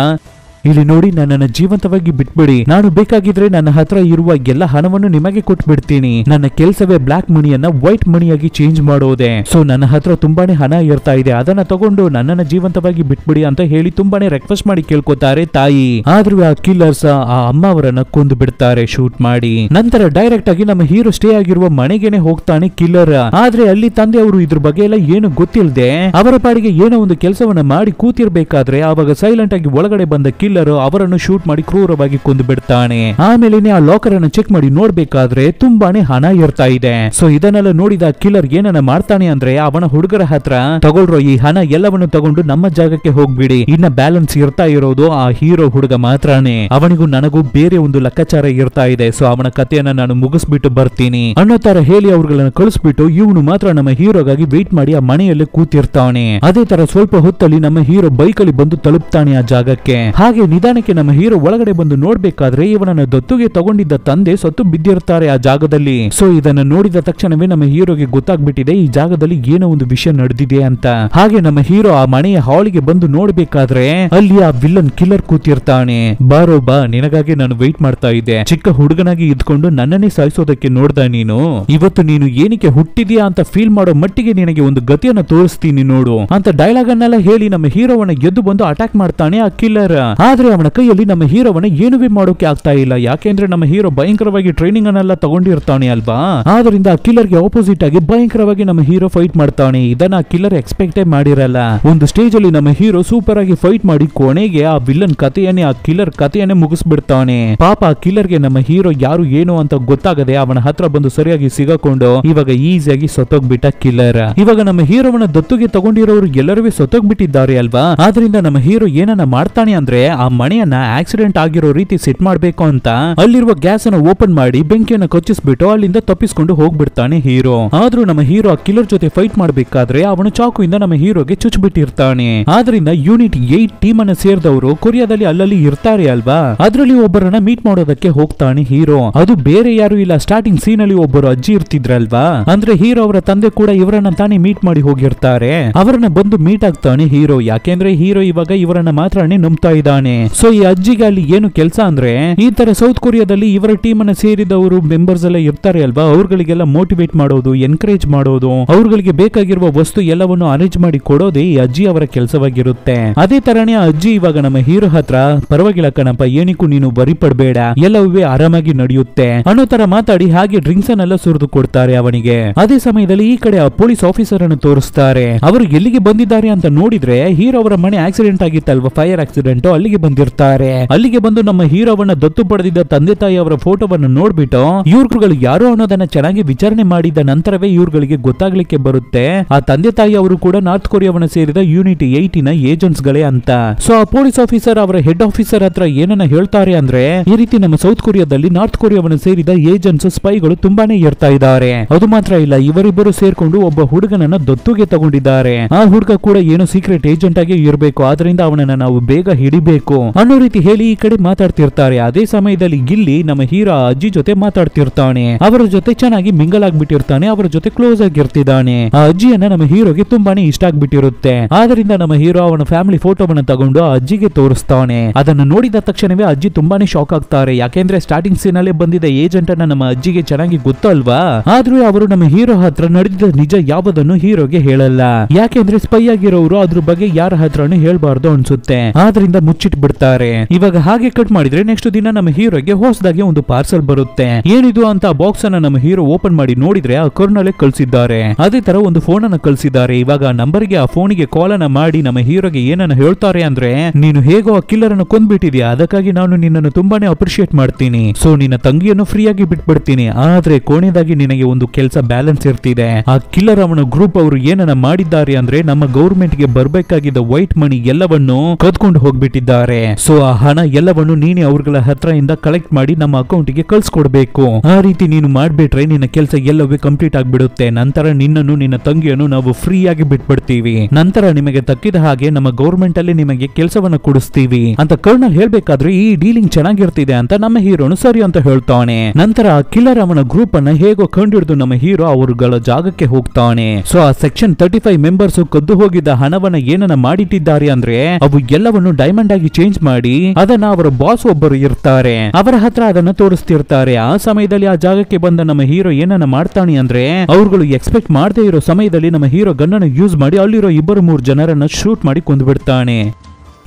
ಇಲ್ಲಿ ನೋಡಿ ನನ್ನನ್ನು ಜೀವಂತವಾಗಿ ಬಿಟ್ಬಿಡಿ, ನಾನು ಬೇಕಾಗಿದ್ರೆ ನನ್ನ ಹತ್ರ ಇರುವ ಎಲ್ಲ ಹಣವನ್ನು ನಿಮಗೆ ಕೊಟ್ಬಿಡ್ತೀನಿ, ನನ್ನ ಕೆಲಸವೇ ಬ್ಲಾಕ್ ಮನಿಯನ್ನ ವೈಟ್ ಮನಿಯಾಗಿ ಚೇಂಜ್ ಮಾಡೋದೆ, ಸೊ ನನ್ನ ಹತ್ರ ತುಂಬಾನೇ ಹಣ ಇರ್ತಾ ಇದೆ, ಅದನ್ನ ತಗೊಂಡು ನನ್ನನ್ನ ಜೀವಂತವಾಗಿ ಬಿಟ್ಬಿಡಿ ಅಂತ ಹೇಳಿ ತುಂಬಾನೇ ರಿಕ್ವೆಸ್ಟ್ ಮಾಡಿ ಕೇಳ್ಕೊತಾರೆ ತಾಯಿ. ಆದ್ರೂ ಆ ಕಿಲ್ಲರ್ಸ್ ಆ ಅಮ್ಮ ಅವರನ್ನ ಕೊಂದು ಬಿಡ್ತಾರೆ ಶೂಟ್ ಮಾಡಿ. ನಂತರ ಡೈರೆಕ್ಟ್ ಆಗಿ ನಮ್ಮ ಹೀರೋ ಸ್ಟೇ ಆಗಿರುವ ಮನೆಗೆನೆ ಹೋಗ್ತಾನೆ ಕಿಲ್ಲರ್. ಆದ್ರೆ ಅಲ್ಲಿ ತಂದೆ ಅವರು ಇದ್ರ ಬಗ್ಗೆ ಎಲ್ಲ ಏನು ಗೊತ್ತಿಲ್ಲದೆ ಅವರ ಪಾಡಿಗೆ ಏನೋ ಒಂದು ಕೆಲಸವನ್ನ ಮಾಡಿ ಕೂತಿರ್ಬೇಕಾದ್ರೆ ಆವಾಗ ಸೈಲೆಂಟ್ ಆಗಿ ಒಳಗಡೆ ಬಂದ ಅವರನ್ನು ಶೂಟ್ ಮಾಡಿ ಕ್ರೂರವಾಗಿ ಕೊಂದು ಬಿಡ್ತಾನೆ. ಆಮೇಲೆ ಆ ಲಾಕರ್ ಅನ್ನು ಚೆಕ್ ಮಾಡಿ ನೋಡ್ಬೇಕಾದ್ರೆ ತುಂಬಾನೇ ಹಣ ಇರ್ತಾ ಇದೆ. ಸೊ ಇದನ್ನೆಲ್ಲ ನೋಡಿದ ಕಿಲ್ಲರ್ ಏನನ್ನ ಮಾಡ್ತಾನೆ ಅಂದ್ರೆ ಅವನ ಹುಡುಗರ ಹತ್ರ ತಗೊಳ್ರೋ ಈ ಹಣ ಎಲ್ಲವನ್ನು ತಗೊಂಡು ನಮ್ಮ ಜಾಗಕ್ಕೆ ಹೋಗ್ಬಿಡಿ, ಇನ್ನ ಬ್ಯಾಲೆನ್ಸ್ ಇರ್ತಾ ಇರೋದು ಆ ಹೀರೋ ಹುಡುಗ ಮಾತ್ರನೇ, ಅವನಿಗೂ ನನಗೂ ಬೇರೆ ಒಂದು ಲೆಕ್ಕಾಚಾರ ಇರ್ತಾ ಇದೆ, ಸೊ ಅವನ ಕಥೆಯನ್ನ ನಾನು ಮುಗಿಸ್ಬಿಟ್ಟು ಬರ್ತೀನಿ ಅನ್ನೋ ತರ ಹೇಳಿ ಅವ್ರುಗಳನ್ನ ಕಳಿಸ್ಬಿಟ್ಟು ಇವನು ಮಾತ್ರ ನಮ್ಮ ಹೀರೋಗಾಗಿ ವೇಟ್ ಮಾಡಿ ಆ ಮನೆಯಲ್ಲಿ ಕೂತಿರ್ತಾನೆ. ಅದೇ ತರ ಸ್ವಲ್ಪ ಹೊತ್ತಲ್ಲಿ ನಮ್ಮ ಹೀರೋ ಬೈಕ್ ಅಲ್ಲಿ ಬಂದು ತಲುಪ್ತಾನೆ ಆ ಜಾಗಕ್ಕೆ. ಹಾಗೆ ನಿಧಾನಕ್ಕೆ ನಮ್ಮ ಹೀರೋ ಒಳಗಡೆ ಬಂದು ನೋಡ್ಬೇಕಾದ್ರೆ ಇವನನ್ನ ದತ್ತುಗೆ ತಗೊಂಡಿದ್ದ ತಂದೆ ಸತ್ತು ಬಿದ್ದಿರ್ತಾರೆ ಆ ಜಾಗದಲ್ಲಿ. ಸೊ ಇದನ್ನ ನೋಡಿದ ತಕ್ಷಣವೇ ನಮ್ಮ ಹೀರೋಗೆ ಗೊತ್ತಾಗ್ಬಿಟ್ಟಿದೆ ಈ ಜಾಗದಲ್ಲಿ ಏನೋ ಒಂದು ವಿಷಯ ನಡೆದಿದೆ ಅಂತ. ಹಾಗೆ ನಮ್ಮ ಹೀರೋ ಆ ಮನೆಯ ಹಾಲಿಗೆ ಬಂದು ನೋಡ್ಬೇಕಾದ್ರೆ ಅಲ್ಲಿ ಆ ವಿಲ್ಲನ್ ಕಿಲ್ಲರ್ ಕೂತಿರ್ತಾನೆ. ಬಾರೋ ಬಾ, ನಿನಗಾಗಿ ನಾನು ವೆಯ್ಟ್ ಮಾಡ್ತಾ ಇದ್ದೆ, ಚಿಕ್ಕ ಹುಡುಗನಾಗಿ ಇದ್ಕೊಂಡು ನನ್ನನ್ನೇ ಸಾಯಿಸೋದಕ್ಕೆ ನೋಡ್ದ ನೀನು, ಇವತ್ತು ನೀನು ಏನಕ್ಕೆ ಹುಟ್ಟಿದ್ಯಾ ಅಂತ ಫೀಲ್ ಮಾಡೋ ಮಟ್ಟಿಗೆ ನಿನಗೆ ಒಂದು ಗತಿಯನ್ನ ತೋರಿಸ್ತೀನಿ ನೋಡು ಅಂತ ಡೈಲಾಗ್ ಅನ್ನೆಲ್ಲ ಹೇಳಿ ನಮ್ಮ ಹೀರೋವನ್ನ ಗೆದ್ದು ಬಂದು ಅಟ್ಯಾಕ್ ಮಾಡ್ತಾನೆ ಆ ಕಿಲ್ಲರ್. ಆದ್ರೆ ಅವನ ಕೈಯಲ್ಲಿ ನಮ್ಮ ಹೀರೋವನ್ನ ಏನುವೇ ಮಾಡೋಕೆ ಆಗ್ತಾ ಇಲ್ಲ, ಯಾಕೆಂದ್ರೆ ನಮ್ಮ ಹೀರೋ ಭಯಂಕರವಾಗಿ ಟ್ರೈನಿಂಗ್ ಅನ್ನೆಲ್ಲ ತಗೊಂಡಿರ್ತಾನೆ ಅಲ್ವಾ. ಆದ್ರಿಂದ ಕಿಲ್ಲರ್ಗೆ ಆಪೋಸಿಟ್ ಆಗಿ ಭಯಂಕರವಾಗಿ ನಮ್ಮ ಹೀರೋ ಫೈಟ್ ಮಾಡ್ತಾನೆ. ಇದನ್ನ ಕಿಲ್ಲರ್ ಎಕ್ಸ್ಪೆಕ್ಟೇ ಮಾಡಿರಲ್ಲ. ಒಂದು ಸ್ಟೇಜ್ ಅಲ್ಲಿ ನಮ್ಮ ಹೀರೋ ಸೂಪರ್ ಆಗಿ ಫೈಟ್ ಮಾಡಿ ಕೊನೆಗೆ ಆ ವಿಲ್ಲನ್ ಕಥೆಯನ್ನೇ ಆ ಕಿಲ್ಲರ್ ಕಥೆಯನ್ನೇ ಮುಗಿಸ್ಬಿಡ್ತಾನೆ. ಪಾಪ ಆ ಕಿಲ್ಲರ್ಗೆ ನಮ್ಮ ಹೀರೋ ಯಾರು ಏನು ಅಂತ ಗೊತ್ತಾಗದೆ ಅವನ ಹತ್ರ ಬಂದು ಸರಿಯಾಗಿ ಸಿಗಾಕೊಂಡು ಇವಾಗ ಈಸಿಯಾಗಿ ಸತ್ತೋಗ್ಬಿಟ್ಟ ಕಿಲ್ಲರ್. ಇವಾಗ ನಮ್ಮ ಹೀರೋವನ್ನ ದತ್ತುಗೆ ತಗೊಂಡಿರೋರು ಎಲ್ಲರೂ ಸತ್ತೋಗ್ಬಿಟ್ಟಿದ್ದಾರೆ ಅಲ್ವಾ. ಆದ್ರಿಂದ ನಮ್ಮ ಹೀರೋ ಏನನ್ನ ಮಾಡ್ತಾನೆ ಅಂದ್ರೆ ಆ ಮನೆಯನ್ನ ಆಕ್ಸಿಡೆಂಟ್ ಆಗಿರೋ ರೀತಿ ಸೆಟ್ ಮಾಡ್ಬೇಕು ಅಂತ ಅಲ್ಲಿರುವ ಗ್ಯಾಸ್ ಅನ್ನು ಓಪನ್ ಮಾಡಿ ಬೆಂಕಿಯನ್ನ ಕಚ್ಚಿಸ್ಬಿಟ್ಟು ಅಲ್ಲಿಂದ ತಪ್ಪಿಸ್ಕೊಂಡು ಹೋಗ್ಬಿಡ್ತಾನೆ ಹೀರೋ. ಆದ್ರೂ ನಮ್ಮ ಹೀರೋ ಆ ಕಿಲ್ಲರ್ ಜೊತೆ ಫೈಟ್ ಮಾಡ್ಬೇಕಾದ್ರೆ ಅವನು ಚಾಕುವಿಂದ ನಮ್ಮ ಹೀರೋಗೆ ಚುಚ್ಚಿಬಿಟ್ಟಿರ್ತಾನೆ. ಆದ್ರಿಂದ ಯೂನಿಟ್ 8 ಟೀಮ್ ಅನ್ನ ಸೇರಿದವರು ಕೊರಿಯಾದಲ್ಲಿ ಅಲ್ಲಲ್ಲಿ ಇರ್ತಾರೆ ಅಲ್ವಾ, ಅದ್ರಲ್ಲಿ ಒಬ್ಬರನ್ನ ಮೀಟ್ ಮಾಡೋದಕ್ಕೆ ಹೋಗ್ತಾನೆ ಹೀರೋ. ಅದು ಬೇರೆ ಯಾರು ಇಲ್ಲ, ಸ್ಟಾರ್ಟಿಂಗ್ ಸೀನ್ ಅಲ್ಲಿ ಒಬ್ಬರು ಅಜ್ಜಿ ಇರ್ತಿದ್ರಲ್ವಾ, ಅಂದ್ರೆ ಹೀರೋ ಅವರ ತಂದೆ ಕೂಡ ಇವರನ್ನ ತಾನೇ ಮೀಟ್ ಮಾಡಿ ಹೋಗಿರ್ತಾರೆ. ಅವರನ್ನ ಬಂದು ಮೀಟ್ ಆಗ್ತಾನೆ ಹೀರೋ, ಯಾಕೆಂದ್ರೆ ಹೀರೋ ಇವಾಗ ಇವರನ್ನ ಮಾತ್ರನೇ ನಂಬ್ತಾ ಇದ್ದಾನೆ. ಸೊ ಈ ಅಜ್ಜಿಗೆ ಅಲ್ಲಿ ಏನು ಕೆಲಸ ಅಂದ್ರೆ ಈ ತರ ಸೌತ್ ಕೊರಿಯಾದಲ್ಲಿ ಇವರ ಟೀಮ್ ಅನ್ನ ಸೇರಿದವರು ಮೆಂಬರ್ಸ್ ಎಲ್ಲ ಇರ್ತಾರೆ ಅಲ್ವಾ, ಅವ್ರಗಳಿಗೆಲ್ಲ ಮೋಟಿವೇಟ್ ಮಾಡೋದು, ಎನ್ಕರೇಜ್ ಮಾಡೋದು, ಅವ್ರಗಳಿಗೆ ಬೇಕಾಗಿರುವ ವಸ್ತು ಎಲ್ಲವನ್ನು ಅರೇಂಜ್ ಮಾಡಿ ಕೊಡೋದೇ ಈ ಅಜ್ಜಿ ಅವರ ಕೆಲಸವಾಗಿರುತ್ತೆ. ಅದೇ ತರನೇ ಆ ಅಜ್ಜಿ ಇವಾಗ ನಮ್ಮ ಹೀರೋ ಹತ್ರ ಪರವಾಗಿಲ್ಲ ಕಣಪ್ಪ, ಏನಿಕ್ಕೂ ನೀನು ಬರಿ ಪಡ್ಬೇಡ, ಎಲ್ಲವೂ ಆರಾಮಾಗಿ ನಡೆಯುತ್ತೆ ಅನ್ನೋ ತರ ಮಾತಾಡಿ ಹಾಗೆ ಡ್ರಿಂಕ್ಸ್ ಅನ್ನೆಲ್ಲ ಸುರಿದು ಕೊಡ್ತಾರೆ ಅವನಿಗೆ. ಅದೇ ಸಮಯದಲ್ಲಿ ಈ ಕಡೆ ಆ ಪೊಲೀಸ್ ಆಫೀಸರ್ ಅನ್ನು ತೋರಿಸ್ತಾರೆ. ಅವರು ಎಲ್ಲಿಗೆ ಬಂದಿದ್ದಾರೆ ಅಂತ ನೋಡಿದ್ರೆ ಹೀರೋ ಅವರ ಮನೆ ಆಕ್ಸಿಡೆಂಟ್ ಆಗಿತ್ತಲ್ವಾ, ಫೈರ್ ಆಕ್ಸಿಡೆಂಟ್, ಅಲ್ಲಿಗೆ ಬಂದಿರ್ತಾರೆ. ಅಲ್ಲಿಗೆ ಬಂದು ನಮ್ಮ ಹೀರೋವನ್ನ ದತ್ತು ಪಡೆದಿದ್ದ ತಂದೆ ತಾಯಿ ಅವರ ಫೋಟೋವನ್ನು ನೋಡ್ಬಿಟ್ಟು ಇವ್ರುಗಳು ಯಾರು ಅನ್ನೋದನ್ನ ಚೆನ್ನಾಗಿ ವಿಚಾರಣೆ ಮಾಡಿದ ನಂತರವೇ ಇವ್ರುಗಳಿಗೆ ಗೊತ್ತಾಗ್ಲಿಕ್ಕೆ ಬರುತ್ತೆ ಆ ತಂದೆ ತಾಯಿ ಅವರು ಕೂಡ ನಾರ್ತ್ ಕೊರಿಯಾವನ್ನ ಸೇರಿದ ಯೂನಿಟ್ 8 ನ ಏಜೆಂಟ್ಸ್ ಗಳೇ ಅಂತ. ಸೊ ಆ ಪೊಲೀಸ್ ಆಫೀಸರ್ ಅವರ ಹೆಡ್ ಆಫೀಸರ್ ಹತ್ರ ಏನನ್ನ ಹೇಳ್ತಾರೆ ಅಂದ್ರೆ ಈ ರೀತಿ ನಮ್ಮ ಸೌತ್ ಕೊರಿಯಾದಲ್ಲಿ ನಾರ್ತ್ ಕೊರಿಯಾವನ್ನ ಸೇರಿದ ಏಜೆಂಟ್ಸ್ ಸ್ಪೈಗಳು ತುಂಬಾನೇ ಇರ್ತಾ ಇದ್ದಾರೆ. ಅದು ಮಾತ್ರ ಇಲ್ಲ, ಇವರಿಬ್ಬರು ಸೇರ್ಕೊಂಡು ಒಬ್ಬ ಹುಡುಗನನ್ನ ದತ್ತುಗೆ ತಗೊಂಡಿದ್ದಾರೆ. ಆ ಹುಡುಗ ಕೂಡ ಏನೋ ಸೀಕ್ರೆಟ್ ಏಜೆಂಟ್ ಆಗಿ ಇರಬೇಕು, ಆದ್ರಿಂದ ಅವನನ್ನ ನಾವು ಬೇಗ ಹಿಡಿಬೇಕು ಅನ್ನೋ ರೀತಿ ಹೇಳಿ ಈ ಕಡೆ ಮಾತಾಡ್ತಿರ್ತಾರೆ. ಅದೇ ಸಮಯದಲ್ಲಿ ಗಿಲ್ಲಿ ನಮ್ಮ ಹೀರೋ ಅಜ್ಜಿ ಜೊತೆ ಮಾತಾಡ್ತಿರ್ತಾನೆ. ಅವರ ಜೊತೆ ಚೆನ್ನಾಗಿ ಮಿಂಗಲ್ ಆಗ್ಬಿಟ್ಟಿರ್ತಾನೆ, ಅವರ ಜೊತೆ ಕ್ಲೋಸ್ ಆಗಿರ್ತಿದ್ದಾನೆ. ಆ ಅಜ್ಜಿಯನ್ನ ನಮ್ಮ ಹೀರೋಗೆ ತುಂಬಾನೇ ಇಷ್ಟ ಆಗ್ಬಿಟ್ಟಿರುತ್ತೆ. ಆದ್ರಿಂದ ನಮ್ಮ ಹೀರೋ ಅವನ ಫ್ಯಾಮಿಲಿ ಫೋಟೋವನ್ನ ತಗೊಂಡು ಆ ಅಜ್ಜಿಗೆ ತೋರಿಸ್ತಾನೆ. ಅದನ್ನು ನೋಡಿದ ತಕ್ಷಣವೇ ಅಜ್ಜಿ ತುಂಬಾನೇ ಶಾಕ್ ಆಗ್ತಾರೆ, ಯಾಕೆಂದ್ರೆ ಸ್ಟಾರ್ಟಿಂಗ್ ಸೀನ್ ಅಲ್ಲಿ ಬಂದಿದ್ದ ಏಜೆಂಟ್ ಅನ್ನ ನಮ್ಮ ಅಜ್ಜಿಗೆ ಚೆನ್ನಾಗಿ ಗೊತ್ತಲ್ವಾ. ಆದ್ರೂ ಅವರು ನಮ್ಮ ಹೀರೋ ಹತ್ರ ನಡೆದಿದ್ದ ನಿಜ ಯಾವುದನ್ನು ಹೀರೋಗೆ ಹೇಳಲ್ಲ, ಯಾಕೆಂದ್ರೆ ಸ್ಪೈ ಆಗಿರೋರು ಅದ್ರ ಬಗ್ಗೆ ಯಾರ ಹತ್ರನೂ ಹೇಳ್ಬಾರ್ದು ಅನ್ಸುತ್ತೆ. ಆದ್ರಿಂದ ಮುಚ್ಚಿಟ್ ಬಿಡ್ತಾರೆ. ಇವಾಗ ಹಾಗೆ ಕಟ್ ಮಾಡಿದ್ರೆ ನೆಕ್ಸ್ಟ್ ದಿನ ನಮ್ಮ ಹೀರೋಗೆ ಹೊಸದಾಗಿ ಒಂದು ಪಾರ್ಸಲ್ ಬರುತ್ತೆ. ಏನಿದು ಅಂತ ಬಾಕ್ಸ್ ಅನ್ನ ನಮ್ಮ ಹೀರೋ ಓಪನ್ ಮಾಡಿ ನೋಡಿದ್ರೆ ಆ ಕರ್ನಲ್ಲೇ ಕಳ್ಸಿದ್ದಾರೆ. ಅದೇ ತರ ಒಂದು ಫೋನ್ ಅನ್ನ ಕಳ್ಸಿದ್ದಾರೆ. ಇವಾಗ ಆ ನಂಬರ್ಗೆ ಆ ಫೋನಿಗೆ ಕಾಲ್ ಅನ್ನ ಮಾಡಿ ನಮ್ಮ ಹೀರೋಗೆ ಏನನ್ನ ಹೇಳ್ತಾರೆ ಅಂದ್ರೆ ನೀನು ಹೇಗೋ ಆ ಕಿಲ್ಲರ್ ಅನ್ನು ಕೊಂದ್ಬಿಟ್ಟಿದ್ಯಾ, ಅದಕ್ಕಾಗಿ ನಾನು ನಿನ್ನನ್ನು ತುಂಬಾನೇ ಅಪ್ರಿಶಿಯೇಟ್ ಮಾಡ್ತೀನಿ. ಸೊ ನಿನ್ನ ತಂಗಿಯನ್ನು ಫ್ರೀ ಆಗಿ ಬಿಟ್ಬಿಡ್ತೀನಿ, ಆದ್ರೆ ಕೊನೆಯದಾಗಿ ನಿನಗೆ ಒಂದು ಕೆಲಸ ಬ್ಯಾಲೆನ್ಸ್ ಇರ್ತಿದೆ. ಆ ಕಿಲ್ಲರ್ ಅವನ ಗ್ರೂಪ್ ಅವರು ಏನನ್ನ ಮಾಡಿದ್ದಾರೆ ಅಂದ್ರೆ ನಮ್ಮ ಗೌರ್ಮೆಂಟ್ ಗೆ ಬರ್ಬೇಕಾಗಿದ್ದ ವೈಟ್ ಮನಿ ಎಲ್ಲವನ್ನು ಕದ್ಕೊಂಡು ಹೋಗ್ಬಿಟ್ಟಿದ್ದಾರೆ. ಹೇಳ್ತಾರೆ. ಸೊ ಆ ಹಣ ಎಲ್ಲವನ್ನು ನೀನೆ ಅವ್ರಗಳ ಹತ್ರದಿಂದ ಕಲೆಕ್ಟ್ ಮಾಡಿ ನಮ್ಮ ಅಕೌಂಟ್ಗೆ ಕಳ್ಸ್ಕೊಡ್ಬೇಕು. ಆ ರೀತಿ ನೀನು ಮಾಡ್ಬಿಟ್ರೆ ನಿನ್ನ ಕೆಲಸ ಎಲ್ಲವೇ ಕಂಪ್ಲೀಟ್ ಆಗ್ಬಿಡುತ್ತೆ. ನಂತರ ನಿನ್ನನ್ನು ನಿನ್ನ ತಂಗಿಯನ್ನು ನಾವು ಫ್ರೀ ಆಗಿ ಬಿಟ್ಬಿಡ್ತೀವಿ. ನಂತರ ನಿಮಗೆ ತಕ್ಕಿದ ಹಾಗೆ ನಮ್ಮ ಗೌರ್ಮೆಂಟ್ ಅಲ್ಲಿ ನಿಮಗೆ ಕೆಲಸವನ್ನ ಕೊಡಿಸ್ತೀವಿ ಅಂತ ಕರ್ನಲ್ ಹೇಳ್ಬೇಕಾದ್ರೆ ಈ ಡೀಲಿಂಗ್ ಚೆನ್ನಾಗಿರ್ತಿದೆ ಅಂತ ನಮ್ಮ ಹೀರೋನು ಸರಿ ಅಂತ ಹೇಳ್ತಾನೆ. ನಂತರ ಕಿಲ್ಲರ್ ಅವನ ಗ್ರೂಪ್ ಅನ್ನ ಹೇಗೋ ಕಂಡಿಡಿದು ನಮ್ಮ ಹೀರೋ ಅವರುಗಳ ಜಾಗಕ್ಕೆ ಹೋಗ್ತಾನೆ. ಸೊ ಆ ಸೆಕ್ಷನ್ 35 ಮೆಂಬರ್ಸ್ ಕದ್ದು ಹೋಗಿದ್ದ ಹಣವನ್ನ ಏನನ್ನ ಮಾಡಿಟ್ಟಿದ್ದಾರೆ ಅಂದ್ರೆ ಅವು ಎಲ್ಲವನ್ನು ಡೈಮಂಡ್ ಆಗಿ ಚೇಂಜ್ ಮಾಡಿ ಅದನ್ನ ಅವರ ಬಾಸ್ ಒಬ್ಬರು ಇರ್ತಾರೆ ಅವರ ಹತ್ರ ಅದನ್ನ ತೋರಿಸ್ತಿರ್ತಾರೆ. ಆ ಸಮಯದಲ್ಲಿ ಆ ಜಾಗಕ್ಕೆ ಬಂದ ನಮ್ಮ ಹೀರೋ ಏನನ್ನ ಮಾಡ್ತಾನೆ ಅಂದ್ರೆ ಅವ್ರುಗಳು ಎಕ್ಸ್ಪೆಕ್ಟ್ ಮಾಡದೇ ಇರೋ ಸಮಯದಲ್ಲಿ ನಮ್ಮ ಹೀರೋ ಗನ್ನನ್ನು ಯೂಸ್ ಮಾಡಿ ಅಲ್ಲಿರೋ 2-3 ಜನರನ್ನ ಶೂಟ್ ಮಾಡಿ ಕೊಂದು ಬಿಡ್ತಾನೆ.